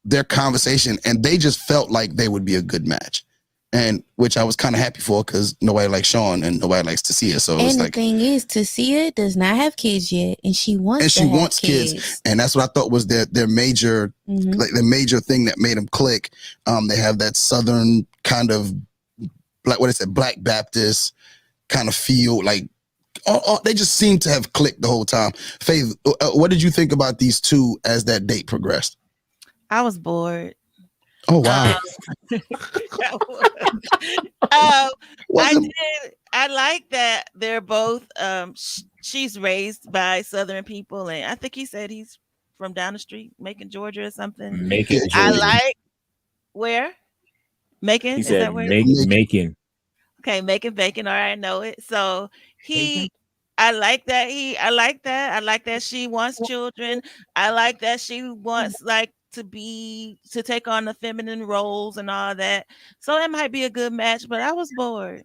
their conversation, and they just felt like they would be a good match, and which I was kind of happy for because nobody likes Sean and nobody likes Tasia. So and the thing is, Tasia does not have kids yet, and she wants kids, and that's what I thought was their major like the major thing that made them click. They have that southern kind of Black Baptist kind of feel like. They just seem to have clicked the whole time. Faith, what did you think about these two as that date progressed? I was bored. Oh wow! I like that they're both. She's raised by Southern people, and I think he said he's from down the street, Macon, Georgia, or something. Macon, I Georgia. like where Macon. He Is said that where? Macon. Okay, making bacon. All right, I know it. So Bacon? I like that. I like that. I like that she wants children. I like that she wants like to take on the feminine roles and all that. So it might be a good match, but I was bored.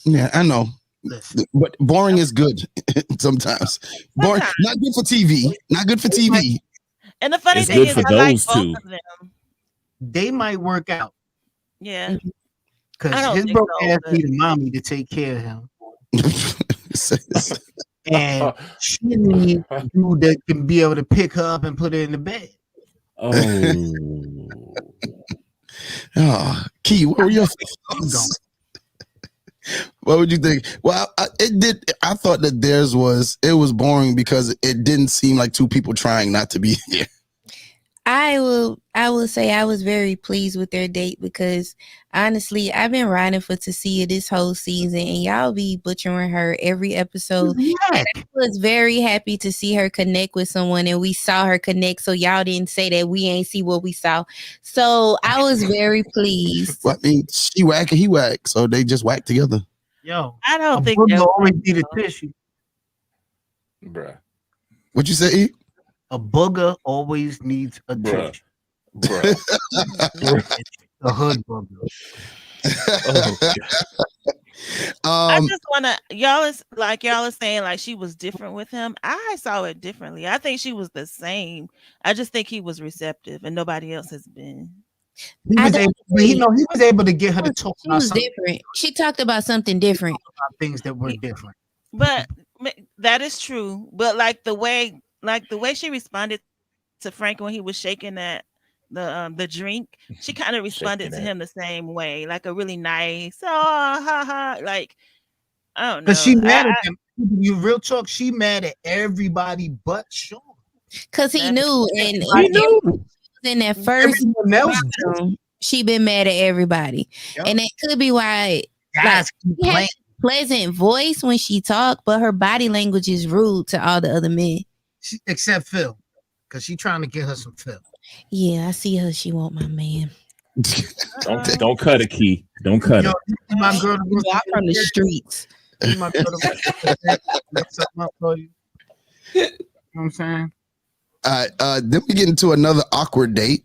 Yeah, I know. Listen, But boring is good sometimes. Boring, Sometimes. not good for TV. Not good for TV. And the funny It's thing good is, for I like those both two. of them. they might work out Yeah, I because don't his think broke so, ass but- needed mommy to take care of him, and she needs a dude that can be able to pick her up and put her in the bed. Oh. Oh, Key, what were your thoughts? What would you think? Well, it did. I thought that theirs was boring because it didn't seem like two people trying not to be there. I will say I was very pleased with their date because honestly, I've been riding for Tasia this whole season, and y'all be butchering her every episode. Yeah. I was very happy to see her connect with someone, and we saw her connect. So y'all didn't say that we ain't see what we saw. So I was very pleased. Well, I mean, she whack and he whack, so they just whack together. Yo, I don't a think booger that always need a tissue. Bruh. What you say? E? A booger always needs a Bruh. tissue. Bruh. A hood booger. Oh, God. I just wanna y'all are saying like she was different with him. I saw it differently. I think she was the same. I just think he was receptive and nobody else has been. He was able to get her to talk She about was something different. She talked about something different. about things that were different. But that is true. But like the way she responded to Frank when he was shaking that the drink, she kind of responded to him the same way, like a really nice, oh ha ha, like I don't know. Because she mad at him. You real talk, she mad at everybody but Sean. Because he knew, and He knew. in that first Everyone else round, she been mad at everybody. Yep. And that could be why guys keep she has playing. a pleasant voice when she talk, but her body language is rude to all the other men. Except Phil. Because she trying to get her some Phil. Yeah, I see her. She want my man. Don't cut a Key. Don't cut Yo, it. my girl to go I'm from the streets. my girl to mess something up for you. You know what I'm saying? Then we get into another awkward date.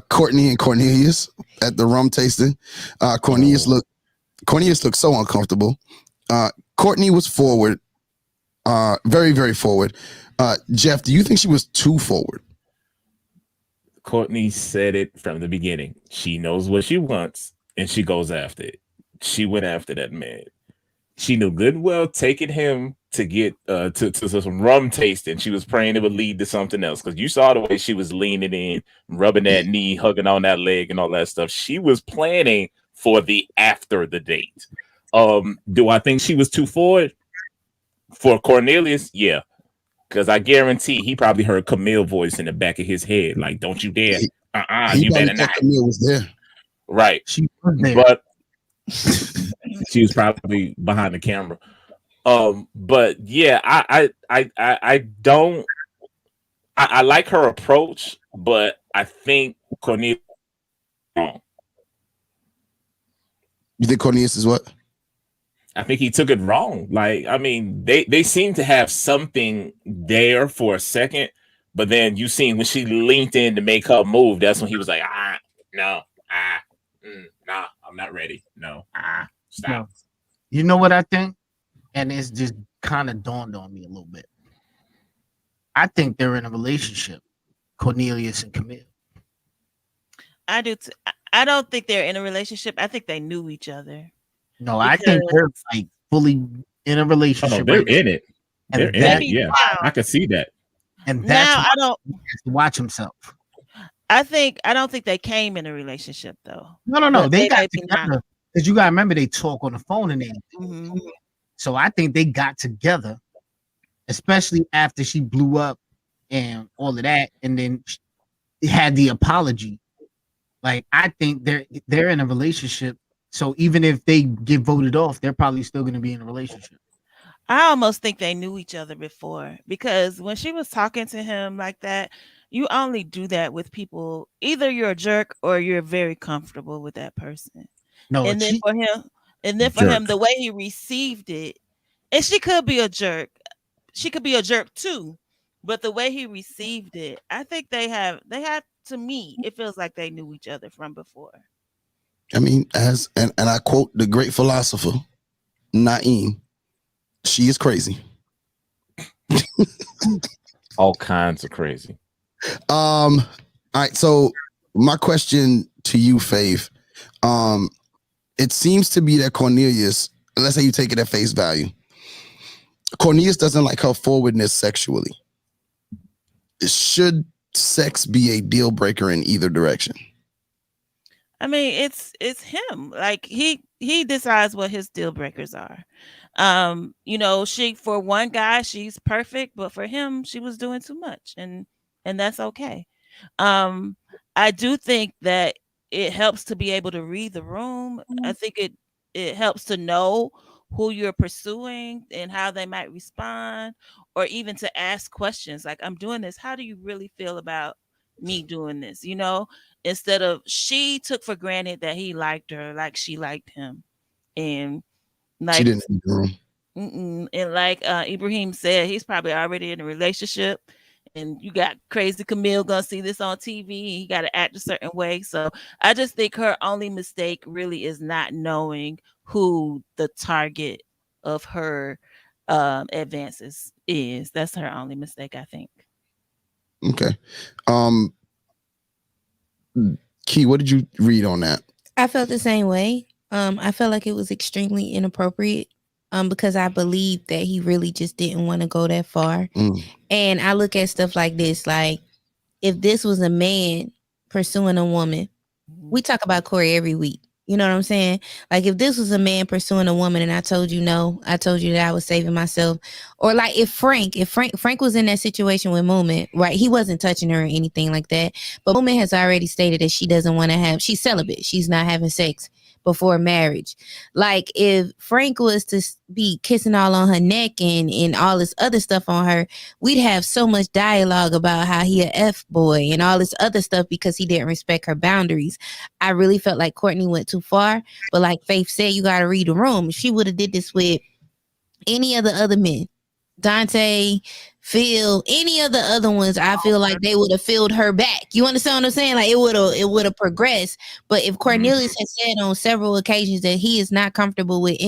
Courtney and Cornelius at the rum tasting. Cornelius looked so uncomfortable. Courtney was forward, very, very forward. Jeff, do you think she was too forward? Courtney said it from the beginning. She knows what she wants, and she goes after it. She went after that man. She knew good and well taking him to get to some rum tasting. She was praying it would lead to something else because you saw the way she was leaning in, rubbing that knee, hugging on that leg, and all that stuff. She was planning for the after the date. Do I think she was too forward for Cornelius? Yeah. Because I guarantee he probably heard Camille's voice in the back of his head, like, "Don't you dare! You better not." Camille was there, She right? was there. But she was probably behind the camera. But yeah, I don't. I like her approach, but I think Cornelius is wrong. You think Cornelius is what? I think he took it wrong. Like, I mean, they seem to have something there for a second, but then you seen when she leaned in to make her move, that's when he was like, no, I'm not ready. No, stop. No. You know what I think? And it's just kind of dawned on me a little bit. I think they're in a relationship, Cornelius and Camille. I do. I don't think they're in a relationship. I think they knew each other. No, I think they're like fully in a relationship. Oh, they're in it. They're in it. Yeah, I can see that. And that's Now why I don't he has to watch himself. I don't think they came in a relationship though. No. But They got maybe not. together because you gotta remember they talk on the phone and everything. Mhm. So I think they got together, especially after she blew up and all of that, and then she had the apology. Like I think they're in a relationship. So even if they get voted off, they're probably still going to be in a relationship. I almost think they knew each other before, because when she was talking to him like that, you only do that with people. Either you're a jerk or you're very comfortable with that person. No, And then she for him, Jerk. the way he received it, and she could be a jerk. She could be a jerk too, but the way he received it, I think they had to me, it feels like they knew each other from before. I mean, and I quote the great philosopher Naeem, she is crazy. All kinds of crazy. All right, so my question to you, Faith, it seems to be that Cornelius, let's say you take it at face value, Cornelius doesn't like her forwardness sexually. Should sex be a deal breaker in either direction? I mean, it's him. Like he decides what his deal breakers are. She, for one guy, she's perfect, but for him, she was doing too much, and that's okay. Um, I do think that it helps to be able to read the room. I think it helps to know who you're pursuing and how they might respond, or even to ask questions like, "I'm doing this. How do you really feel about me doing this?" Instead of, she took for granted that he liked her like she liked him, and She like didn't read the room. And like Ibrahim said, he's probably already in a relationship, and you got crazy Camille gonna see this on TV. He got to act a certain way. So I just think her only mistake really is not knowing who the target of her advances is. That's her only mistake, I think. Okay. Key, what did you read on that? I felt the same way. I felt like it was extremely inappropriate. Because I believe that he really just didn't want to go that far. And I look at stuff like this, like if this was a man pursuing a woman, we talk about Corey every week. You know what I'm saying? Like if this was a man pursuing a woman and I told you no, I told you that I was saving myself. Or like if Frank was in that situation with Moomin, right? He wasn't touching her or anything like that. But Moomin has already stated that she doesn't want to she's celibate. She's not having sex before marriage. Like if Frank was to be kissing all on her neck and all this other stuff on her, we'd have so much dialogue about how he a F boy and all this other stuff because he didn't respect her boundaries. I really felt like Courtney went too far, but like Faith said, you got to read the room. If she would have did this with any of the other men, Dante, Phil, any of the other ones, I feel like they would have filled her back. You understand what I'm saying? Like it would have progressed. But if Cornelius has said on several occasions that he is not comfortable with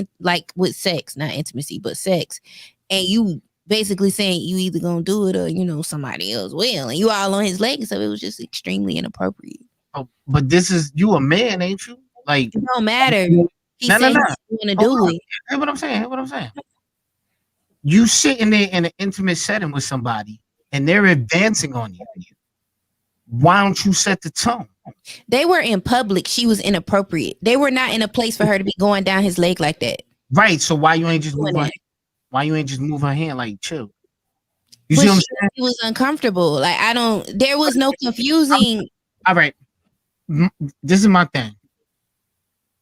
with sex, not intimacy, but sex, and you basically saying you either gonna do it or somebody else will, and you all on his leg, so it was just extremely inappropriate. Oh, but this is, you a man, ain't you? Like it don't matter. He no. said he want to do it. Hear what I'm saying. You sitting there in an intimate setting with somebody and they're advancing on you. Why don't you set the tone? They were in public. She was inappropriate. They were not in a place for her to be going down his leg like that. Right. So why you ain't just move her? Why you ain't just move her hand like chill? You see what I'm saying? She was uncomfortable. Like there was no confusing. All right. This is my thing.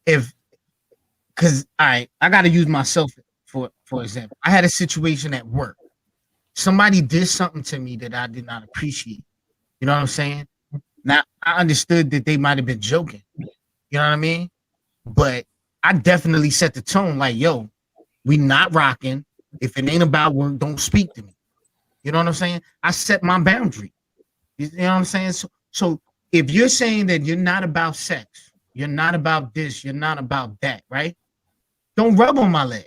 Because I got to use myself for example. I had a situation at work. Somebody did something to me that I did not appreciate. You know what I'm saying? Now I understood that they might have been joking. You know what I mean? But I definitely set the tone like, yo, we not rocking. If it ain't about work, don't speak to me. You know what I'm saying? I set my boundary. You know what I'm saying? So if you're saying that you're not about sex, you're not about this, you're not about that, right? Don't rub on my leg.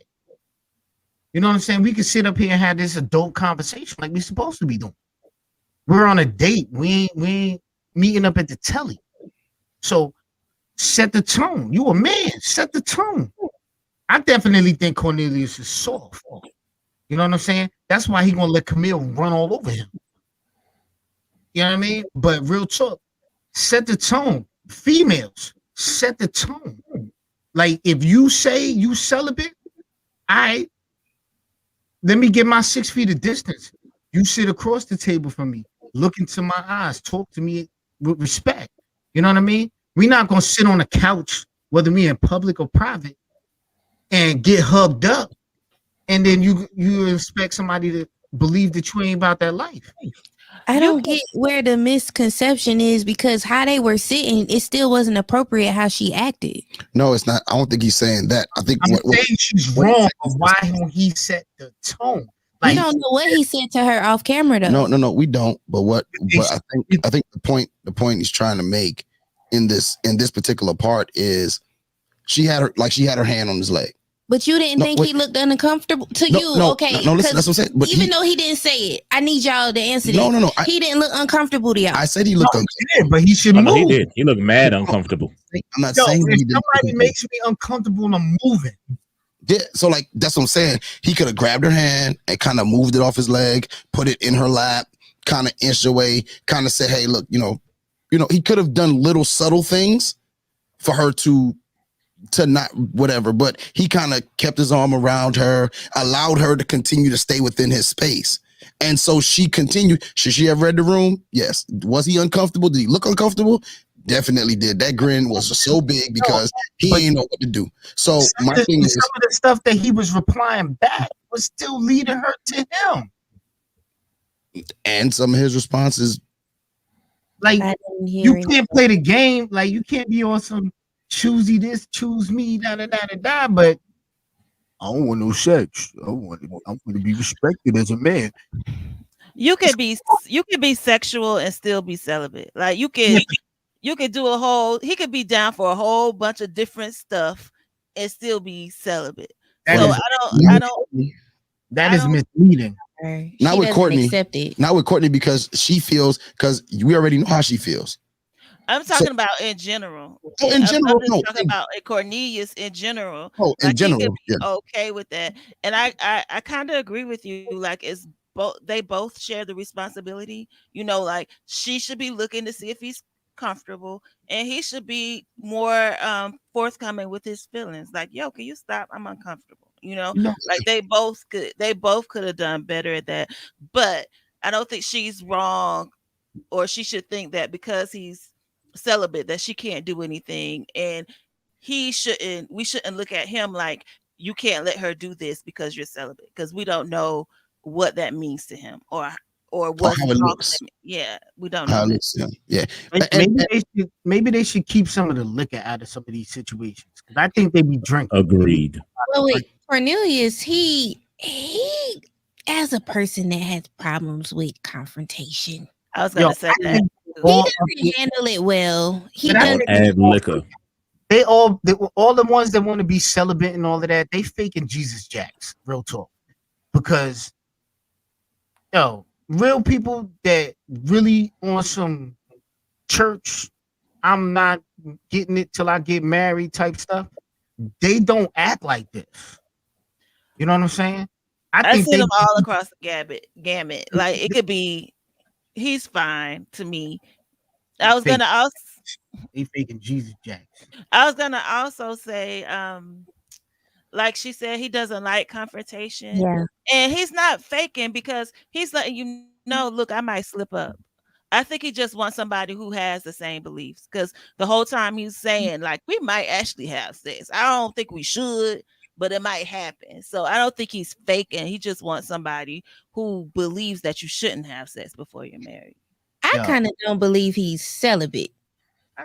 You know what I'm saying? We can sit up here and have this adult conversation like we're supposed to be doing. We're on a date. We ain't meeting up at the telly. So set the tone. You a man. Set the tone. I definitely think Cornelius is soft. You know what I'm saying? That's why he gonna let Camille run all over him. You know what I mean? But real talk, set the tone. Females, set the tone. Like if you say you celibate, let me get my 6 feet of distance. You sit across the table from me, look into my eyes, talk to me with respect. You know what I mean? We're not gonna sit on a couch, whether we in public or private, and get hugged up and then you expect somebody to believe that you ain't about that life. I don't get where the misconception is, because how they were sitting, it still wasn't appropriate how she acted. No, it's not. I don't think he's saying that. I think I'm saying she's wrong, but why don't he set the tone? Like, we don't know what he said to her off camera though. No, we don't. But I think the point he's trying to make in this particular part is she had her hand on his leg. But you didn't think he looked uncomfortable to you? Okay. No, listen, that's what I'm saying. But even though he didn't say it, I need y'all to answer this. No. He didn't look uncomfortable to y'all. I said he looked uncomfortable. But he should move. He did. He looked mad uncomfortable. I'm not saying if somebody makes me uncomfortable and I'm moving. Yeah, so like that's what I'm saying. He could have grabbed her hand and kind of moved it off his leg, put it in her lap, kind of inched away, kind of said, "Hey, look, you know, he could have done little subtle things for her to not whatever." But he kind of kept his arm around her, allowed her to continue to stay within his space, and so she continued. Should she have read the room? Yes. Was he uncomfortable? Did he look uncomfortable? Definitely did. That grin was so big because he didn't know what to do. So my thing is, some of the stuff that he was replying back was still leading her to him, and some of his responses, like you can't play the game. Like you can't be on some choosy this, choose me, da. But I don't want no sex. I want to be respected as a man. You could be sexual and still be celibate. Like you could do he could be down for a whole bunch of different stuff and still be celibate. That is misleading. Not with Courtney. Not with Courtney because we already know how she feels. I'm talking about in general. I'm talking about Cornelius in general. Oh, in general, yeah. Okay with that, and I kind of agree with you. Like they both share the responsibility. Like she should be looking to see if he's comfortable, and he should be more forthcoming with his feelings. Like, yo, can you stop? I'm uncomfortable. Like they both could have done better at that. But I don't think she's wrong, or she should think that because he's celibate that she can't do anything, and we shouldn't look at him like you can't let her do this because you're celibate, because we don't know what that means to him or what how it looks. Yeah, we don't know how that. it looks, yeah. Maybe they should keep some of the liquor out of some of these situations, because I think they be drinking. Agreed. Well, wait, Cornelius, he as a person that has problems with confrontation, I was gonna say that. He doesn't handle it well. He doesn't add liquor. They all the ones that want to be celibate and all of that, they faking Jesus jacks. Real talk, because real people that really on some church, I'm not getting it till I get married type stuff, they don't act like this. You know what I'm saying? I see them all across the gamut. Like it could be. He's fine to me. I was gonna also he faking Jesus jacks. I was gonna also say, like she said, he doesn't like confrontation. Yeah. And he's not faking because he's letting you know, look, I might slip up. I think he just wants somebody who has the same beliefs, because the whole time he's saying, like, we might actually have sex. I don't think we should, but it might happen. So I don't think he's faking. He just wants somebody who believes that you shouldn't have sex before you're married. I kind of don't believe he's celibate.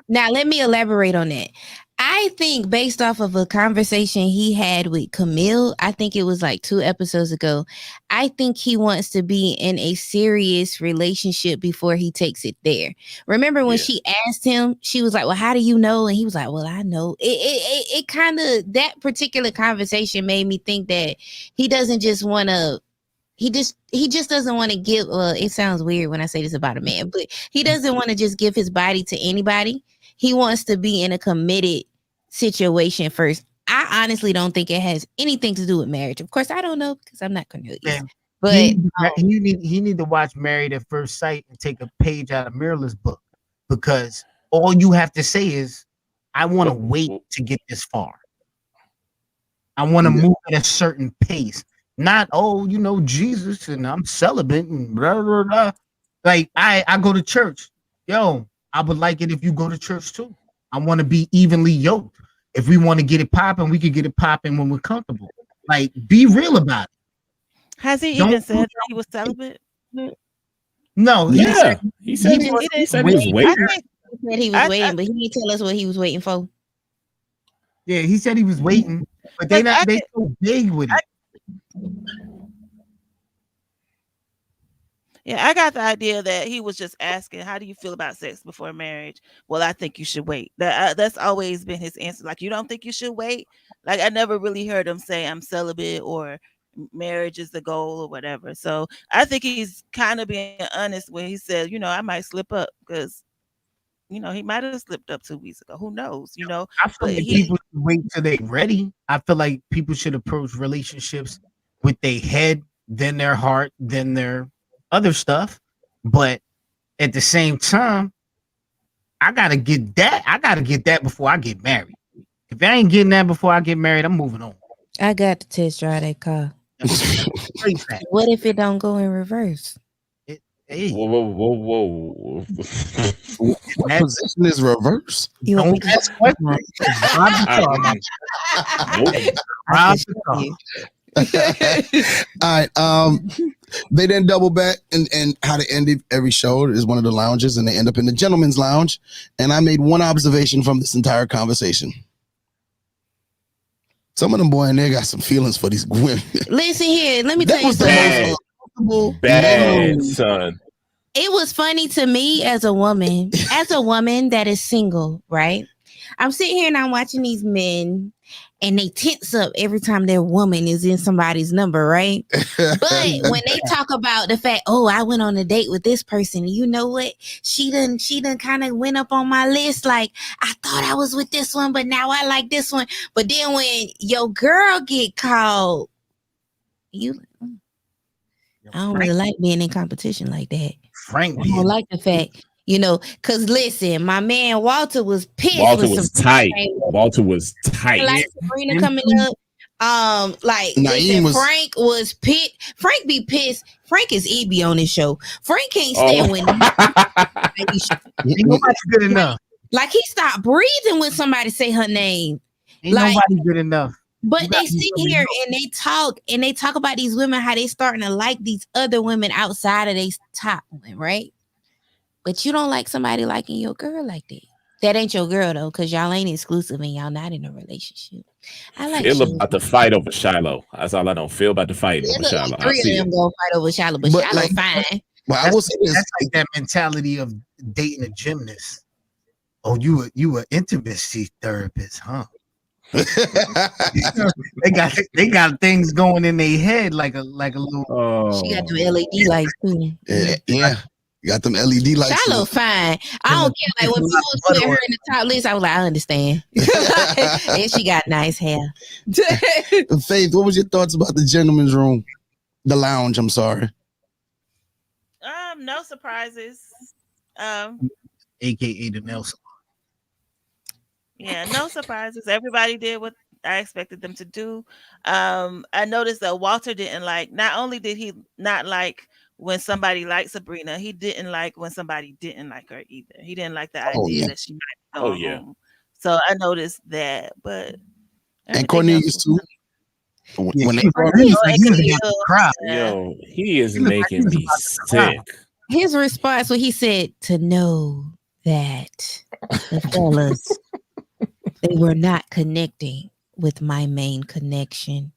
Now, let me elaborate on that. I think based off of a conversation he had with Camille, I think it was like 2 episodes ago, I think he wants to be in a serious relationship before he takes it there. Remember when she asked him, she was like, well, how do you know? And he was like, well, I know. It kind of, that particular conversation made me think that he doesn't just want to, he just doesn't want to give, it sounds weird when I say this about a man, but he doesn't want to just give his body to anybody. He wants to be in a committed situation first. I honestly don't think it has anything to do with marriage. Of course, I don't know because I'm not Cornelius. Yeah. But he need to watch Married at First Sight and take a page out of Mirla's book, because all you have to say is, I want to wait to get this far. I want to move at a certain pace. Not, Jesus and I'm celibate and blah, blah, blah. Like, I go to church. Yo, I would like it if you go to church too. I want to be evenly yoked. If we want to get it popping, we could get it popping when we're comfortable. Like, be real about it. Has he Don't even said put- that he was celibate? No, Yeah, he said he was waiting. I think He said he was waiting, but he didn't tell us what he was waiting for. Yeah, he said he was waiting, but they so big with it. Yeah, I got the idea that he was just asking, "How do you feel about sex before marriage?" Well, I think you should wait. That's always been his answer. Like, you don't think you should wait? Like, I never really heard him say, "I'm celibate" or "marriage is the goal" or whatever. So I think he's kind of being honest when he said, "I might slip up," because he might have slipped up 2 weeks ago. Who knows? I feel like people should wait till they're ready. I feel like people should approach relationships with their head, then their heart, then their other stuff. But at the same time, I gotta get that. I gotta get that before I get married. If I ain't getting that before I get married, I'm moving on. I got to test drive that car. What if it don't go in reverse? Whoa. What position is reverse? You want me Don't ask questions. Drive the car. All right. They then double back and how they ended every show is one of the lounges, and they end up in the gentleman's lounge. And I made one observation from this entire conversation. Some of them boy in there got some feelings for these women. Listen here, let me tell you bad. something. Bad, son. It was funny to me as a woman that is single, right? I'm sitting here and I'm watching these men and they tense up every time their woman is in somebody's number, right? But when they talk about the fact, oh, I went on a date with this person, you know what? She done kind of went up on my list. Like, I thought I was with this one, but now I like this one. But then when your girl get called, I don't really like being in competition like that. Frank, I don't like the fact, because listen, my man Walter was pissed. Walter was tight. Like Sabrina coming up. Frank was pissed. Frank be pissed. Frank is Ibby on this show. Frank can't stand when ain't nobody good enough. Like, he stopped breathing when somebody say her name. Ain't nobody good enough. But they sit here and they talk about these women, how they starting to like these other women outside of their top one, right? But you don't like somebody liking your girl like that. That ain't your girl though, because y'all ain't exclusive and y'all not in a relationship. I like Phil about to fight over Shiloh. That's all I know. Phil about to fight over Shiloh. Like 3 of them gonna fight over Shiloh, but Shiloh like, fine. Well, I will say this. That's like that mentality of dating a gymnast. Oh, you an intimacy therapist, huh? they got things going in their head like a little. She got the LED lights too. Yeah. You got them LED lights. Shiloh fine. I don't care. Like, when people put her in the top list, I was like, I understand. And she got nice hair. Faith, what was your thoughts about the gentleman's room? The lounge, I'm sorry. No surprises. AKA the Nelson. Yeah, no surprises. Everybody did what I expected them to do. I noticed that Walter didn't like, not only did he not like when somebody liked Sabrina, he didn't like when somebody didn't like her either. He didn't like the idea that she might go home. So I noticed that, but and Cornelius too. When they yo, he is making me sick. His response when he said to know that the fellas, they were not connecting with my main connection.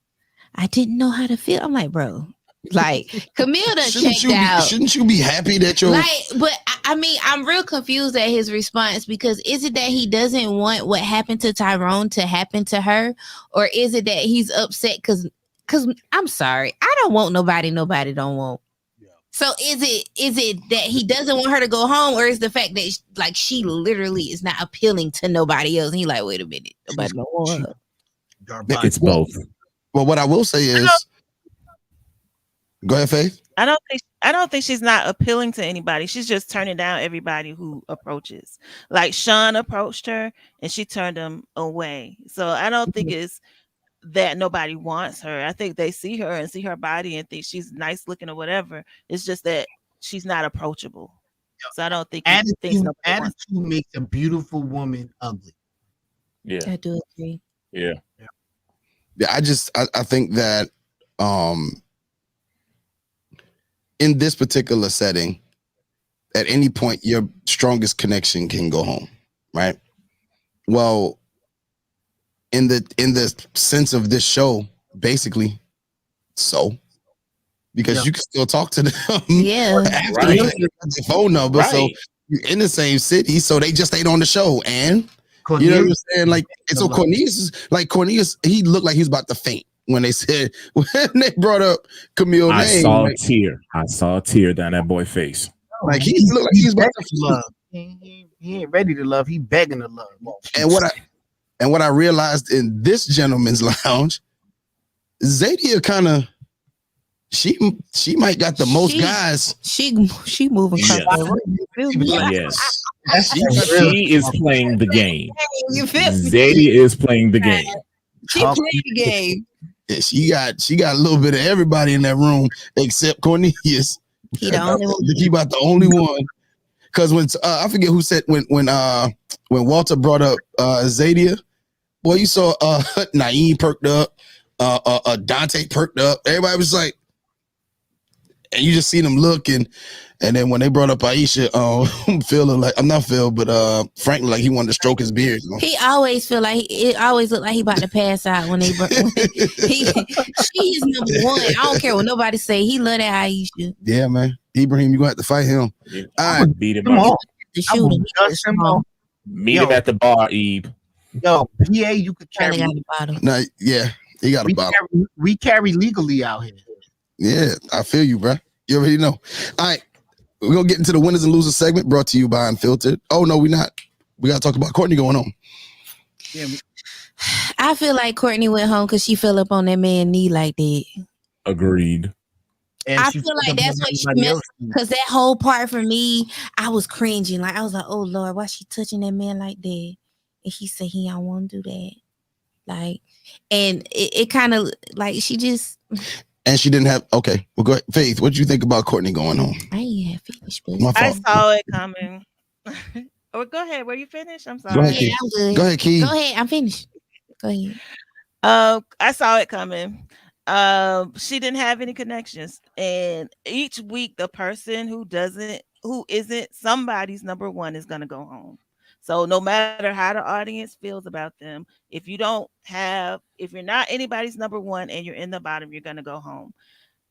I didn't know how to feel. I'm like, bro, like, Camille done checked out. Shouldn't you be happy that you're but I mean, I'm real confused at his response, because is it that he doesn't want what happened to Tyrone to happen to her, or is it that he's upset because I'm sorry, I don't want nobody don't want. So is it that he doesn't want her to go home, or is the fact that she literally is not appealing to nobody else? And he like, wait a minute, nobody don't want her. It's both. Well, what I will say is, go ahead, Faith. I don't think she's not appealing to anybody. She's just turning down everybody who approaches. Like, Sean approached her and she turned him away. So I don't think it's that nobody wants her. I think they see her and see her body and think she's nice looking or whatever. It's just that she's not approachable. So I don't think attitude makes a beautiful woman ugly. Yeah, I do agree. Yeah. Yeah, I think that in this particular setting, at any point, your strongest connection can go home, right? Well, in the sense of this show, basically, so because you can still talk to them, Yeah. Right. their phone number, so Right. you're in the same city, so they just ain't on the show, and you know what I'm Cornelius, saying? Like, and so Cornelius, he looked like he was about to faint when they said when they brought up Camille's I name. saw a Like, tear. I saw a tear down that boy's face. like he looked like he was about to faint. love. He ain't ready to love. He begging to love. And what I realized in this gentleman's lounge, Zadia kind of she might got the most guys. She moving Yes. Yes. She is playing the game. You feel me? Zadie is playing the game. She playing the game. Yeah, she got a little bit of everybody in that room except Cornelius. He the only one. He about the only one. Because when I forget who said when Walter brought up Zadia, boy, you saw Naeem perked up, Dante perked up. Everybody was like, and you just see them looking. And then when they brought up Aisha, Phil like I'm not Phil, but Frank like he wanted to stroke his beard. You know? He always feel like it always look like he about to pass out when they she is number one. I don't care what nobody say. He love that Aisha. Yeah, man. Ibrahim, you gonna have to fight him. All right, beat him up. The shooter. Meet him at the bar, Eve. Yo, PA, you could carry. Nah, yeah, he got a bottle. We carry legally out here. Yeah, I feel you, bro. You already know. All right, we're gonna get into the winners and losers segment brought to you by Unfiltered. Oh no, we're not. We gotta talk about Courtney going home. Yeah, I feel like Courtney went home because she fell up on that man's knee like that. Agreed. and I she feel fucked like up that's what she everybody meant. else. Because that whole part for me, I was cringing. Like I was like, oh Lord, why she touching that man like that? And he said he don't want to do that. Like, and it kind of like she just. And she didn't have. Okay, well, go ahead. Faith, what do you think about Courtney going home? I ain't have finished, but My I fault. saw it coming. Oh, go ahead. Were you finished? I'm sorry. Go ahead, yeah, Key. I'm good. Go ahead, Key. Go ahead, I'm finished. Go ahead. I saw it coming. She didn't have any connections, and each week the person who isn't somebody's number one is gonna go home. So no matter how the audience feels about them, if you're not anybody's number one and you're in the bottom, you're gonna go home.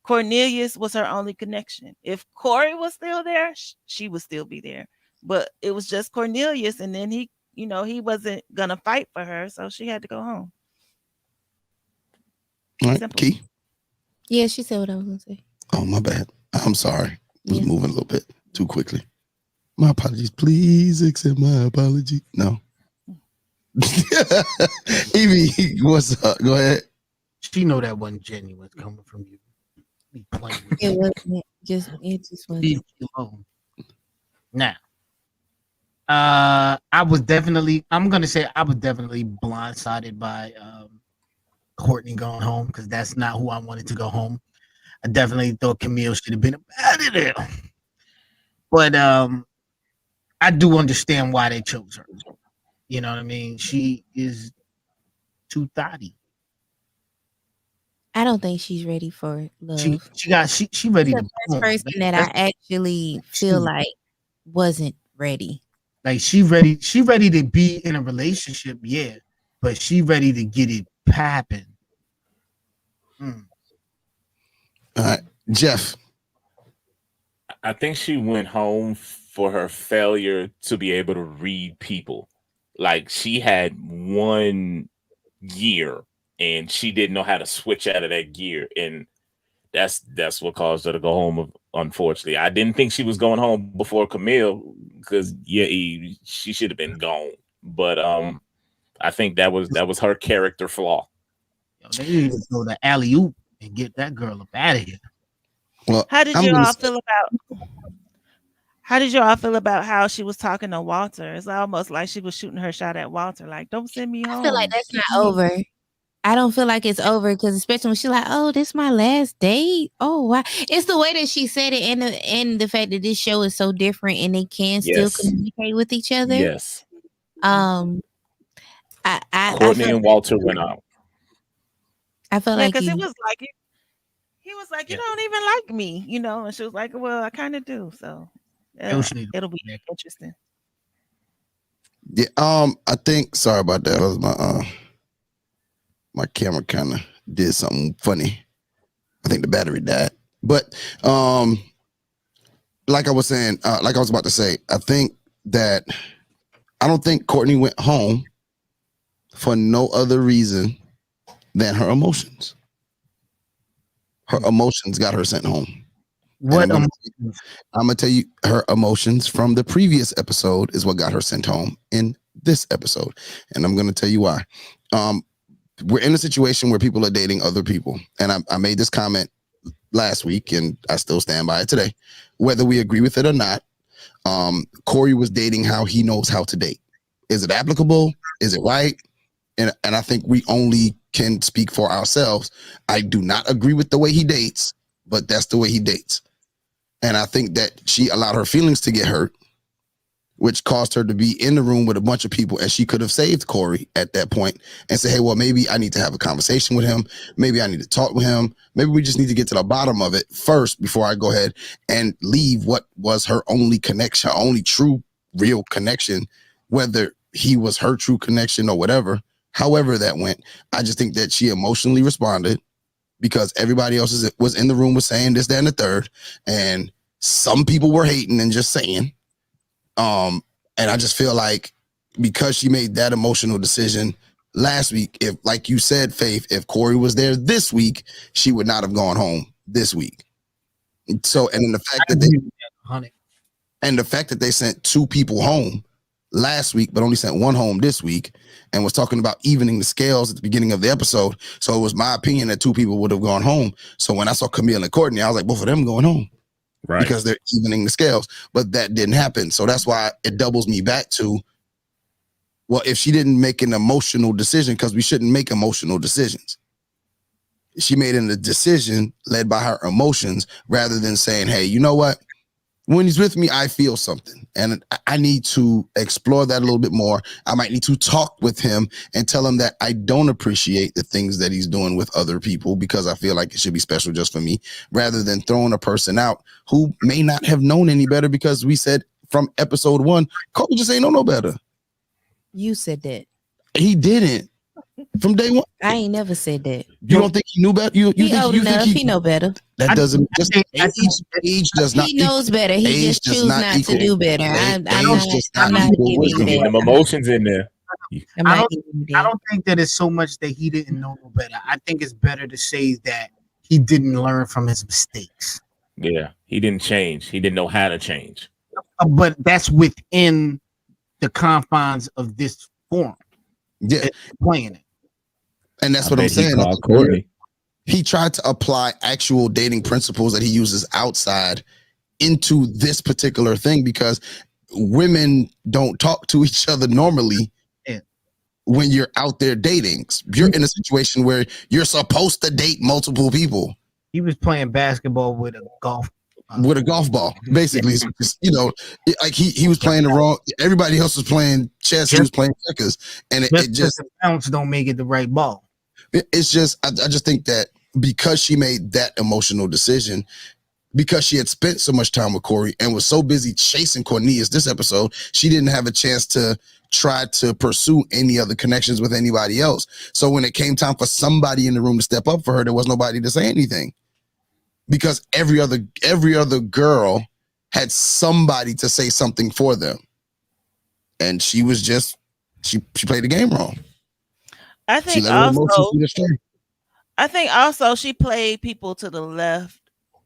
Cornelius was her only connection. If Corey was still there, she would still be there. But it was just Cornelius, and then he wasn't gonna fight for her, so she had to go home. All right, Simple. Key. Yeah, she said what I was gonna say. Oh, my bad. I'm sorry. I was Yeah. moving a little bit too quickly. My apologies. Please accept my apology. No. Evie, what's up? Go ahead. She know that wasn't genuine coming from you. Be playing with It you. wasn't it just wasn't. Leave me alone. Now, I'm gonna say I was definitely blindsided by Courtney going home because that's not who I wanted to go home. I definitely thought Camille should have been out of there. But I do understand why they chose her. You know what I mean? She is too thotty. I don't think she's ready for love. She ready She's to the boom. first person that I actually feel like wasn't ready. Like she ready to be in a relationship, yeah, but she ready to get it popping. All right, Jeff. I think she went home for her failure to be able to read people. Like she had 1 year and she didn't know how to switch out of that gear. And that's what caused her to go home, unfortunately. I didn't think she was going home before Camille because she should have been gone. But I think that was her character flaw. Yo, they need to go to alley-oop and get that girl up out of here. Well, How did you all feel about how she was talking to Walter? It's almost like she was shooting her shot at Walter. Like, don't send me home. I feel like that's not over. I don't feel like it's over because especially when she's like, "Oh, this is my last date." Oh, wow! It's the way that she said it, and the fact that this show is so different, and they can still communicate with each other. Yes. I Courtney and Walter went out. I feel Yeah, like because you. he was like, you Yeah, don't even like me, you know, and she was like, well, I kind of do. So Elsh need to it'll be be interesting. Yeah. I think. Sorry about that. That was my camera kind of did something funny. I think the battery died. But like I was saying, like I was about to say, I think that I don't think Courtney went home for no other reason than her emotions. Her emotions got her sent home. And what I'm gonna tell you her emotions from the previous episode is what got her sent home in this episode. And I'm gonna tell you why. Um, we're in a situation where people are dating other people. And I made this comment last week and I still stand by it today. Whether we agree with it or not, Corey was dating how he knows how to date. Is it applicable? Is it right? And I think we only can speak for ourselves. I do not agree with the way he dates, but that's the way he dates. And I think that she allowed her feelings to get hurt, which caused her to be in the room with a bunch of people. And she could have saved Corey at that point and say, hey, well, maybe I need to have a conversation with him. Maybe I need to talk with him. Maybe we just need to get to the bottom of it first before I go ahead and leave what was her only connection, her only true, real connection, whether he was her true connection or whatever. However that went, I just think that she emotionally responded because everybody else was in the room was saying this, that, and the third. And some people were hating and just saying. And I just feel like because she made that emotional decision last week, if like you said, Faith, if Corey was there this week, she would not have gone home this week. So, and then the fact that they sent two people home last week, but only sent one home this week, and was talking about evening the scales at the beginning of the episode. So it was my opinion that two people would have gone home. So when I saw Camille and Courtney, I was like, both of them going home. Right. Because they're evening the scales, but that didn't happen. So that's why it doubles me back to, well, if she didn't make an emotional decision, because we shouldn't make emotional decisions. She made a decision led by her emotions rather than saying, hey, you know what? When he's with me, I feel something and I need to explore that a little bit more. I might need to talk with him and tell him that I don't appreciate the things that he's doing with other people because I feel like it should be special just for me, rather than throwing a person out who may not have known any better because we said from episode 1, Cole just ain't know no better. You said that. He didn't. From day one. I ain't never said that. You don't think he knew better? You he think old enough, he know better. That doesn't just age does not. He knows better. He just choose not to do better. I'm not getting them emotions in there. I don't think that it's so much that he didn't know no better. I think it's better to say that he didn't learn from his mistakes. Yeah, he didn't change. He didn't know how to change. But that's within the confines of this forum. Yeah, playing it. And that's what I'm saying. Courtney. He tried to apply actual dating principles that he uses outside into this particular thing because women don't talk to each other normally when you're out there dating. You're in a situation where you're supposed to date multiple people. He was playing basketball with a golf ball, basically. You know, like he was playing the wrong. Everybody else was playing chess. He was playing checkers, and it just the bounce don't make it the right ball. It's just I just think that because she made that emotional decision, because she had spent so much time with Corey and was so busy chasing Cornelius this episode, she didn't have a chance to try to pursue any other connections with anybody else. So when it came time for somebody in the room to step up for her, there was nobody to say anything. Because every other girl had somebody to say something for them. And she was just she played the game wrong. I think also she played people to the left,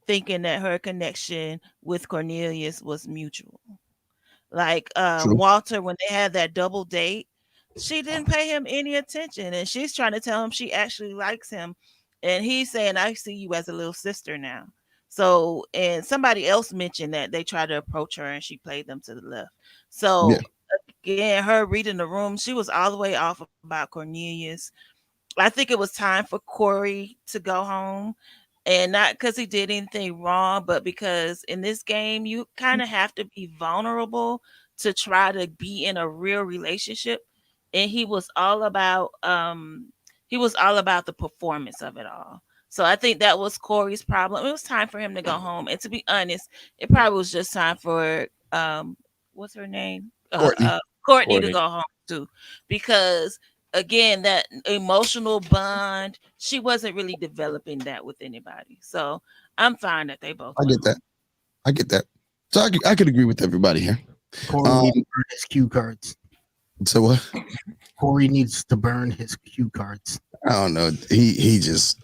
thinking that her connection with Cornelius was mutual. Like Walter, when they had that double date, she didn't pay him any attention, and she's trying to tell him she actually likes him, and he's saying, "I see you as a little sister now." So, and somebody else mentioned that they tried to approach her, and she played them to the left. So. Yeah. Again, her reading the room, she was all the way off about Cornelius. I think it was time for Corey to go home, and not because he did anything wrong, but because in this game, you kind of have to be vulnerable to try to be in a real relationship. And he was all about He was all about the performance of it all. So I think that was Corey's problem. It was time for him to go home. And to be honest, it probably was just time for what's her name? Courtney. Courtney to go home too. Because again, that emotional bond, she wasn't really developing that with anybody. So I'm fine that they both. I get that. I get that. So I could agree with everybody here. Corey needs to burn his cue cards. So what? Corey needs to burn his cue cards. I don't know. He's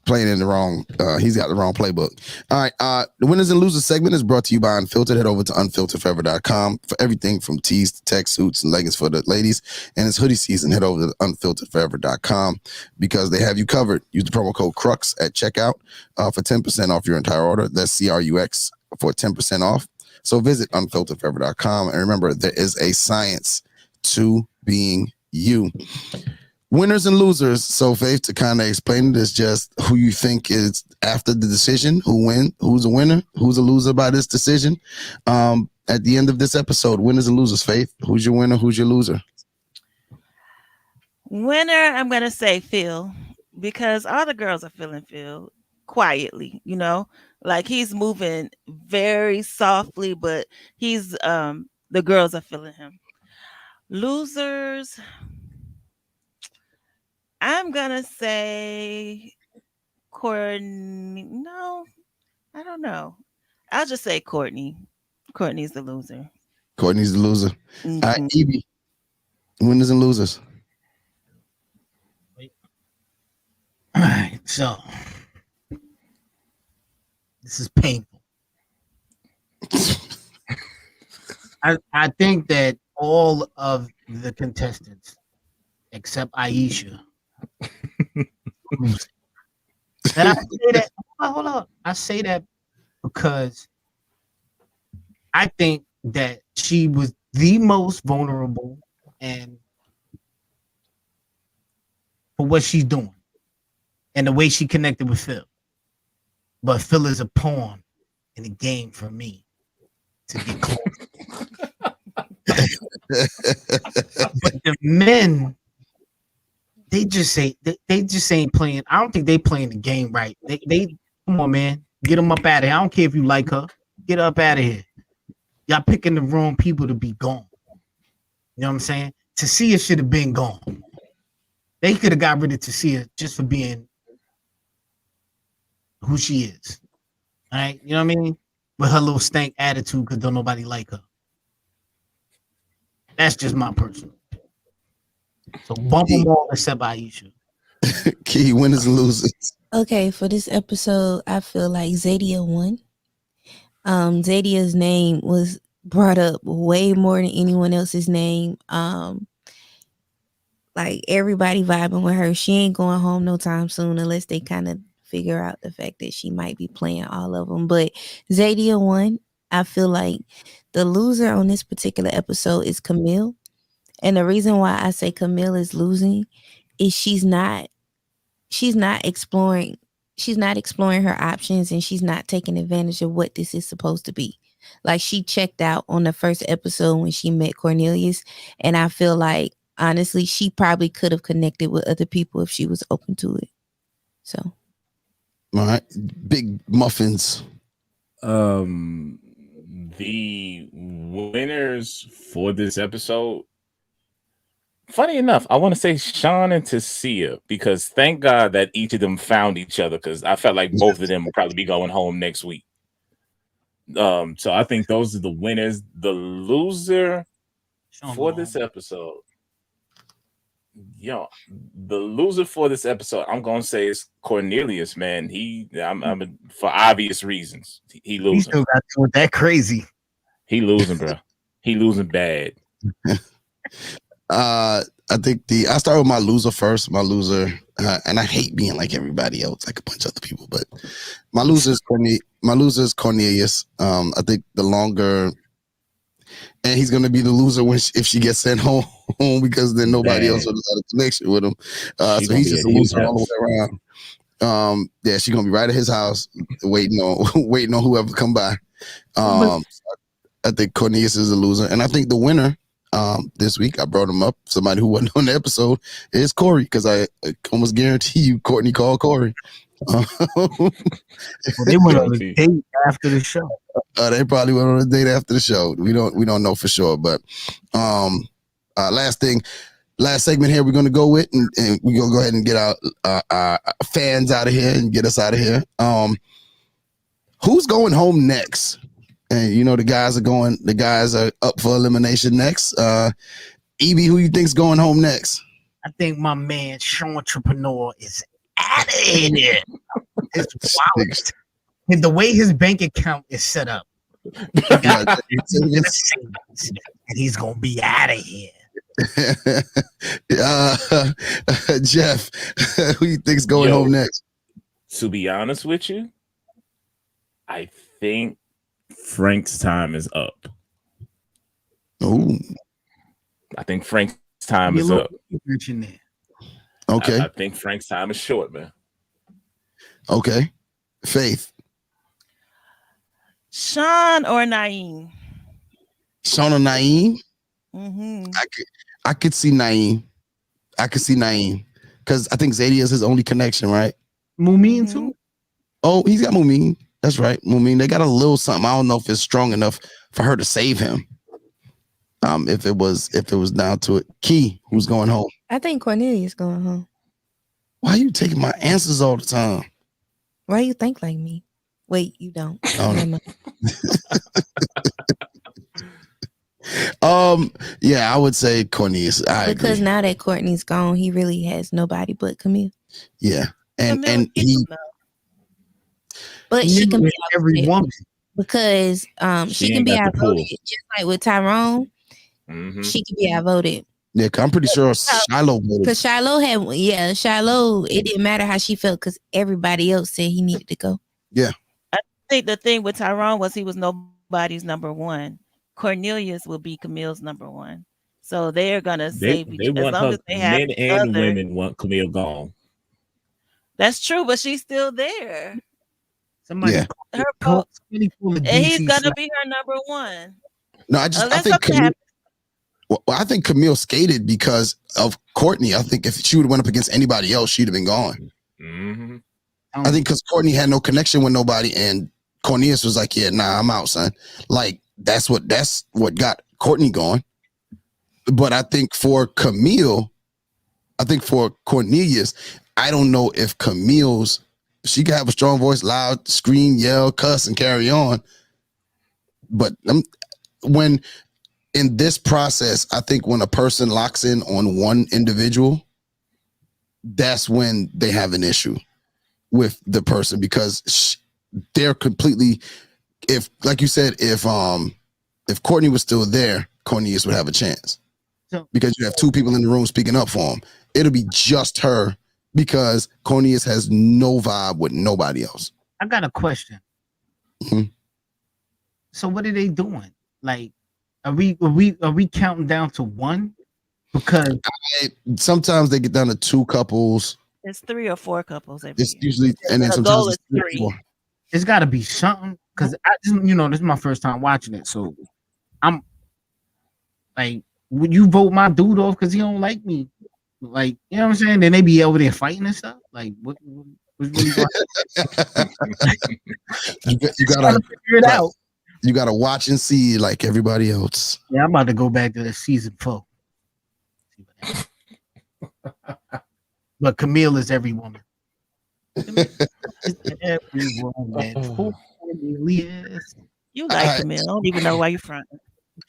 playing in the wrong. He's got the wrong playbook. All right. The winners and losers segment is brought to you by Unfiltered. Head over to unfilteredforever.com for everything from tees to tech suits and leggings for the ladies. And it's hoodie season. Head over to unfilteredforever.com because they have you covered. Use the promo code CRUX at checkout for 10% off your entire order. That's CRUX for 10% off. So visit unfilteredforever.com. And remember, there is a science to being you. Winners and losers. So Faith, to kind of explain it, is just who you think is after the decision, who's a winner, who's a loser by this decision. At the end of this episode, winners and losers. Faith, who's your winner, who's your loser? Winner, I'm gonna say Phil, because all the girls are feeling Phil quietly, like he's moving very softly, but he's the girls are feeling him. Losers, I'm gonna say Courtney. No, I don't know. I'll just say Courtney. Courtney's the loser. Courtney's the loser. Mm-hmm. All right, Ibby. Winners and losers. All right, so this is painful. I think that all of the contestants, except Aisha, lose. And I say that. Hold on. I say that because I think that she was the most vulnerable and for what she's doing and the way she connected with Phil. But Phil is a pawn in the game for me to get close. But the men, they just ain't playing. I don't think they playing the game right. They come on, man, get them up out of here. I don't care if you like her, get up out of here. Y'all picking the wrong people to be gone. You know what I'm saying? Tasia should have been gone. They could have got rid of Tasia just for being who she is. All right, you know what I mean? With her little stank attitude, because don't nobody like her. That's just my personal. So bump them all except Aisha. Key, winners and losers. Okay, for this episode, I feel like Zadia won. Zadia's name was brought up way more than anyone else's name. Like everybody vibing with her. She ain't going home no time soon unless they kind of figure out the fact that she might be playing all of them. But Zadia won. I feel like the loser on this particular episode is Camille. And the reason why I say Camille is losing is she's not exploring her options, and she's not taking advantage of what this is supposed to be. Like, she checked out on the first episode when she met Cornelius, and I feel like honestly she probably could have connected with other people if she was open to it. So all right, big muffins. The winners for this episode, funny enough, I want to say Sean and Tasia, because thank God that each of them found each other, because I felt like both of them will probably be going home next week. So I think those are the winners. The loser for this episode, the loser for this episode, I'm gonna say is Cornelius. Man, I'm for obvious reasons. He losing. He still got to do with that crazy. He losing, bro. He losing bad. I think I start with my loser first. My loser, and I hate being like everybody else, like a bunch of other people, but my loser is Cornelius. I think the longer, and he's gonna be the loser if she gets sent home because then nobody else will have a connection with him. So he's just a loser all the way around. Yeah, she's gonna be right at his house waiting on whoever come by. I think Cornelius is a loser, and I think the winner this week. I brought him up. Somebody who wasn't on the episode is Corey, because I almost guarantee you Courtney called Corey. Well, they went on a date after the show. They probably went on a date after the show. We don't know for sure, but last segment here we're gonna go with, and we're gonna go ahead and get our fans out of here and get us out of here. Who's going home next? And the guys are up for elimination next. Ibby, who you think's going home next? I think my man Sean Entrepreneur is out of here. It's wild. And the way his bank account is set up, and he's gonna be out of here. Jeff, who you think's going home next? To be honest with you, I think Frank's time is up. Oh, I think Frank's time is up. Okay. I think Frank's time is short, man. Okay. Faith. Sean or Naeem? Sean or Naeem? Mm-hmm. I could see Naeem. Because I think Zadie is his only connection, right? Mumin too. Oh, he's got Mumin. That's right, Mumin. They got a little something. I don't know if it's strong enough for her to save him. If it was down to it. Key, who's going home? I think Cornelius going home. Why are you taking my answers all the time? Why you think like me? Wait, you don't. Yeah, I would say Cornelius. Because now that Courtney's gone, he really has nobody but Camille. Yeah, and but she can be every woman because she can be outvoted, just like with Tyrone. Mm-hmm. She can be outvoted. Yeah, I'm pretty sure Shiloh voted. Because Shiloh, it didn't matter how she felt because everybody else said he needed to go. Yeah. I think the thing with Tyrone was he was nobody's number one. Cornelius will be Camille's number one. So they're gonna save they want as long her, as they have men and women want Camille gone. That's true, but she's still there. Somebody Her vote, and he's gonna be her number one. No, I think Camille. Well, I think Camille skated because of Courtney. I think if she would have went up against anybody else, she'd have been gone. Mm-hmm. I think because Courtney had no connection with nobody, and Cornelius was like, "Yeah, nah, I'm out, son." Like that's what got Courtney going. But I think for Cornelius, I don't know if she can have a strong voice, loud, scream, yell, cuss, and carry on. But when in this process, I think when a person locks in on one individual, that's when they have an issue with the person because they're completely. If, like you said, if Courtney was still there, Cornelius would have a chance because you have two people in the room speaking up for him. It'll be just her because Cornelius has no vibe with nobody else. I got a question. Mm-hmm. So what are they doing? Like, are we counting down to one? Because sometimes they get down to two couples. It's 3 or 4 couples. It's usually, and then sometimes it's 3. It's got to be something because this is my first time watching it, so I'm like, would you vote my dude off because he don't like me? Like, you know what I'm saying? Then they be over there fighting and stuff. Like, what's really going on? you gotta figure it out. You gotta watch and see like everybody else. Yeah, I'm about to go back to the season 4. But Camille is every woman. Every woman. You like Camille. I don't even know why you're fronting.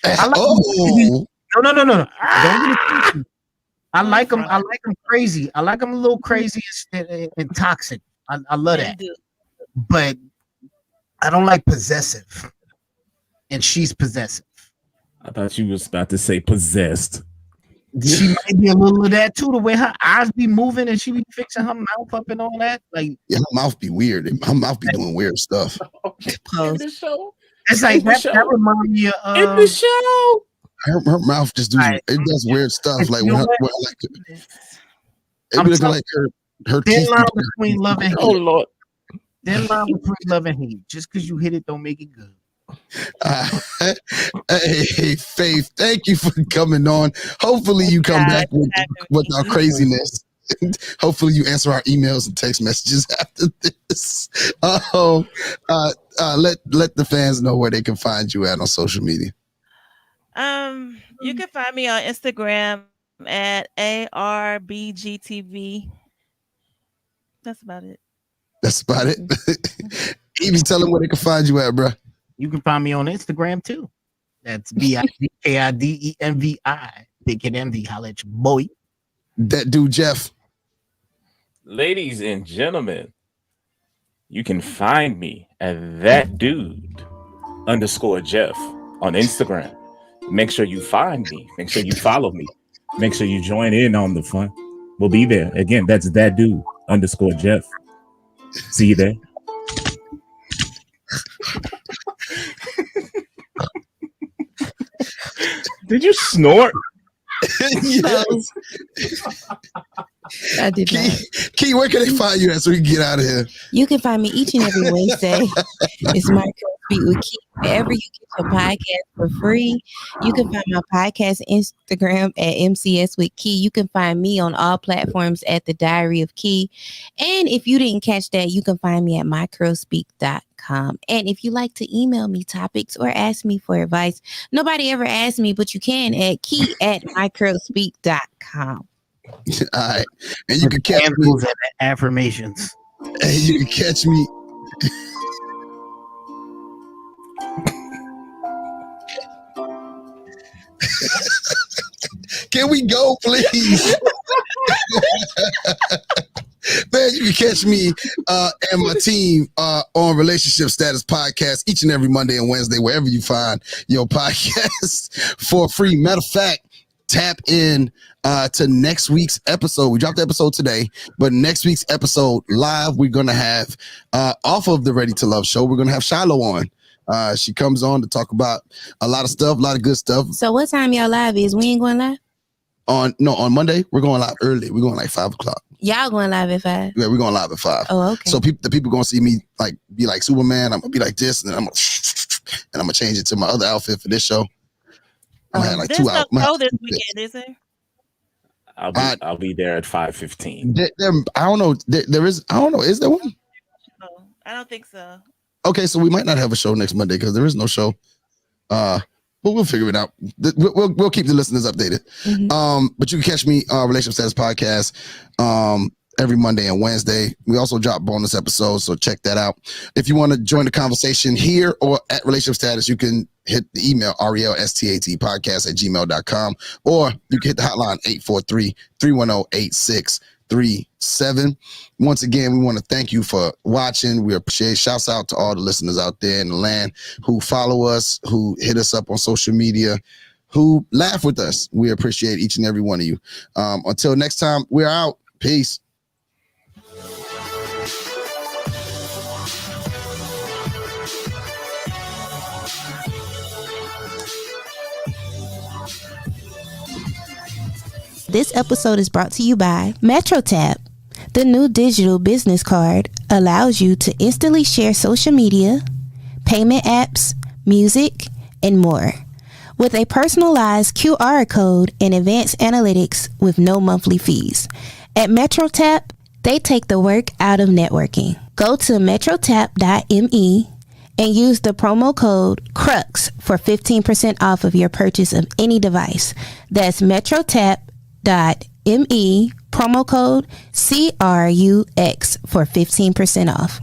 I like No. Don't get it. I like him. I like him crazy. I like him a little crazy and toxic. I love that. But I don't like possessive. And she's possessive. I thought you was about to say possessed. She might be a little of that too. The way her eyes be moving and she be fixing her mouth up and all that. Like, yeah, her mouth be weird. Her mouth be doing weird stuff. In the show. It's like that reminds me of in the show. Her mouth just does weird stuff. Like when her, it be looking like her teeth. Line between love and hate. Oh Lord. Thin line between love and hate. Just because you hit it don't make it good. Hey, Faith, thank you for coming on. Hopefully you come back with our craziness. Hopefully you answer our emails and text messages after this. Let the fans know where they can find you at on social media. You can find me on Instagram at ARBGTV. That's about it. That's about it. Ibby, tell them where they can find you at, bro. You can find me on Instagram too. That's BIDKIDEMVI. Big Kid Envy. Holla at your boy. That dude, Jeff. Ladies and gentlemen, you can find me at that dude _Jeff on Instagram. Make sure you find me. Make sure you follow me. Make sure you join in on the fun. We'll be there. Again, that's that dude _Jeff. See you there. Did you snort? Yes. I did not. Key, where can they find you at so we can get out of here? You can find me each and every Wednesday. It's my Speak with Key. Wherever you get your podcast for free. You can find my podcast Instagram at MCS with Key. You can find me on all platforms at The Diary of Key. And if you didn't catch that, you can find me at mycurlspeak.com. And if you like to email me topics or ask me for advice, nobody ever asked me, but you can at key@mycurlspeak.com. All right. And you can catch me at affirmations. And you can catch me. Can we go, please? Man, you can catch me and my team on Relationship Status Podcast each and every Monday and Wednesday, wherever you find your podcast for free. Matter of fact, tap in to next week's episode. We dropped the episode today, but next week's episode live, we're going to have off of the Ready to Love show, we're going to have Shiloh on. She comes on to talk about a lot of stuff, a lot of good stuff. So what time y'all live is? We ain't going live? On Monday, we're going live early. We're going like 5 o'clock. Y'all going live at 5? Yeah, we're going live at 5. Oh, okay. So the people going to see me like be like Superman. I'm going to be like this, and then I'm going to change it to my other outfit for this show. I'm gonna have like 2 hours. This weekend, is it? I'll be there at 5:15. I don't know. There is. I don't know. Is there one? No, I don't think so. Okay, so we might not have a show next Monday because there is no show. But we'll figure it out. We'll keep the listeners updated. Mm-hmm. But you can catch me on Relationship Status Podcast every Monday and Wednesday. We also drop bonus episodes, so check that out. If you want to join the conversation here or at Relationship Status, you can hit the email relstatpodcast@gmail.com, or you can hit the hotline 843-310-8637. Once again, we want to thank you for watching. We appreciate. Shouts out to all the listeners out there in the land who follow us, who hit us up on social media, who laugh with us. We appreciate each and every one of you. Until next time, we're out. Peace. This episode is brought to you by MetroTap. The new digital business card allows you to instantly share social media, payment apps, music, and more with a personalized QR code and advanced analytics with no monthly fees. At MetroTap, they take the work out of networking. Go to metrotap.me and use the promo code CRUX for 15% off of your purchase of any device. That's metrotap.me, promo code CRUX for 15% off.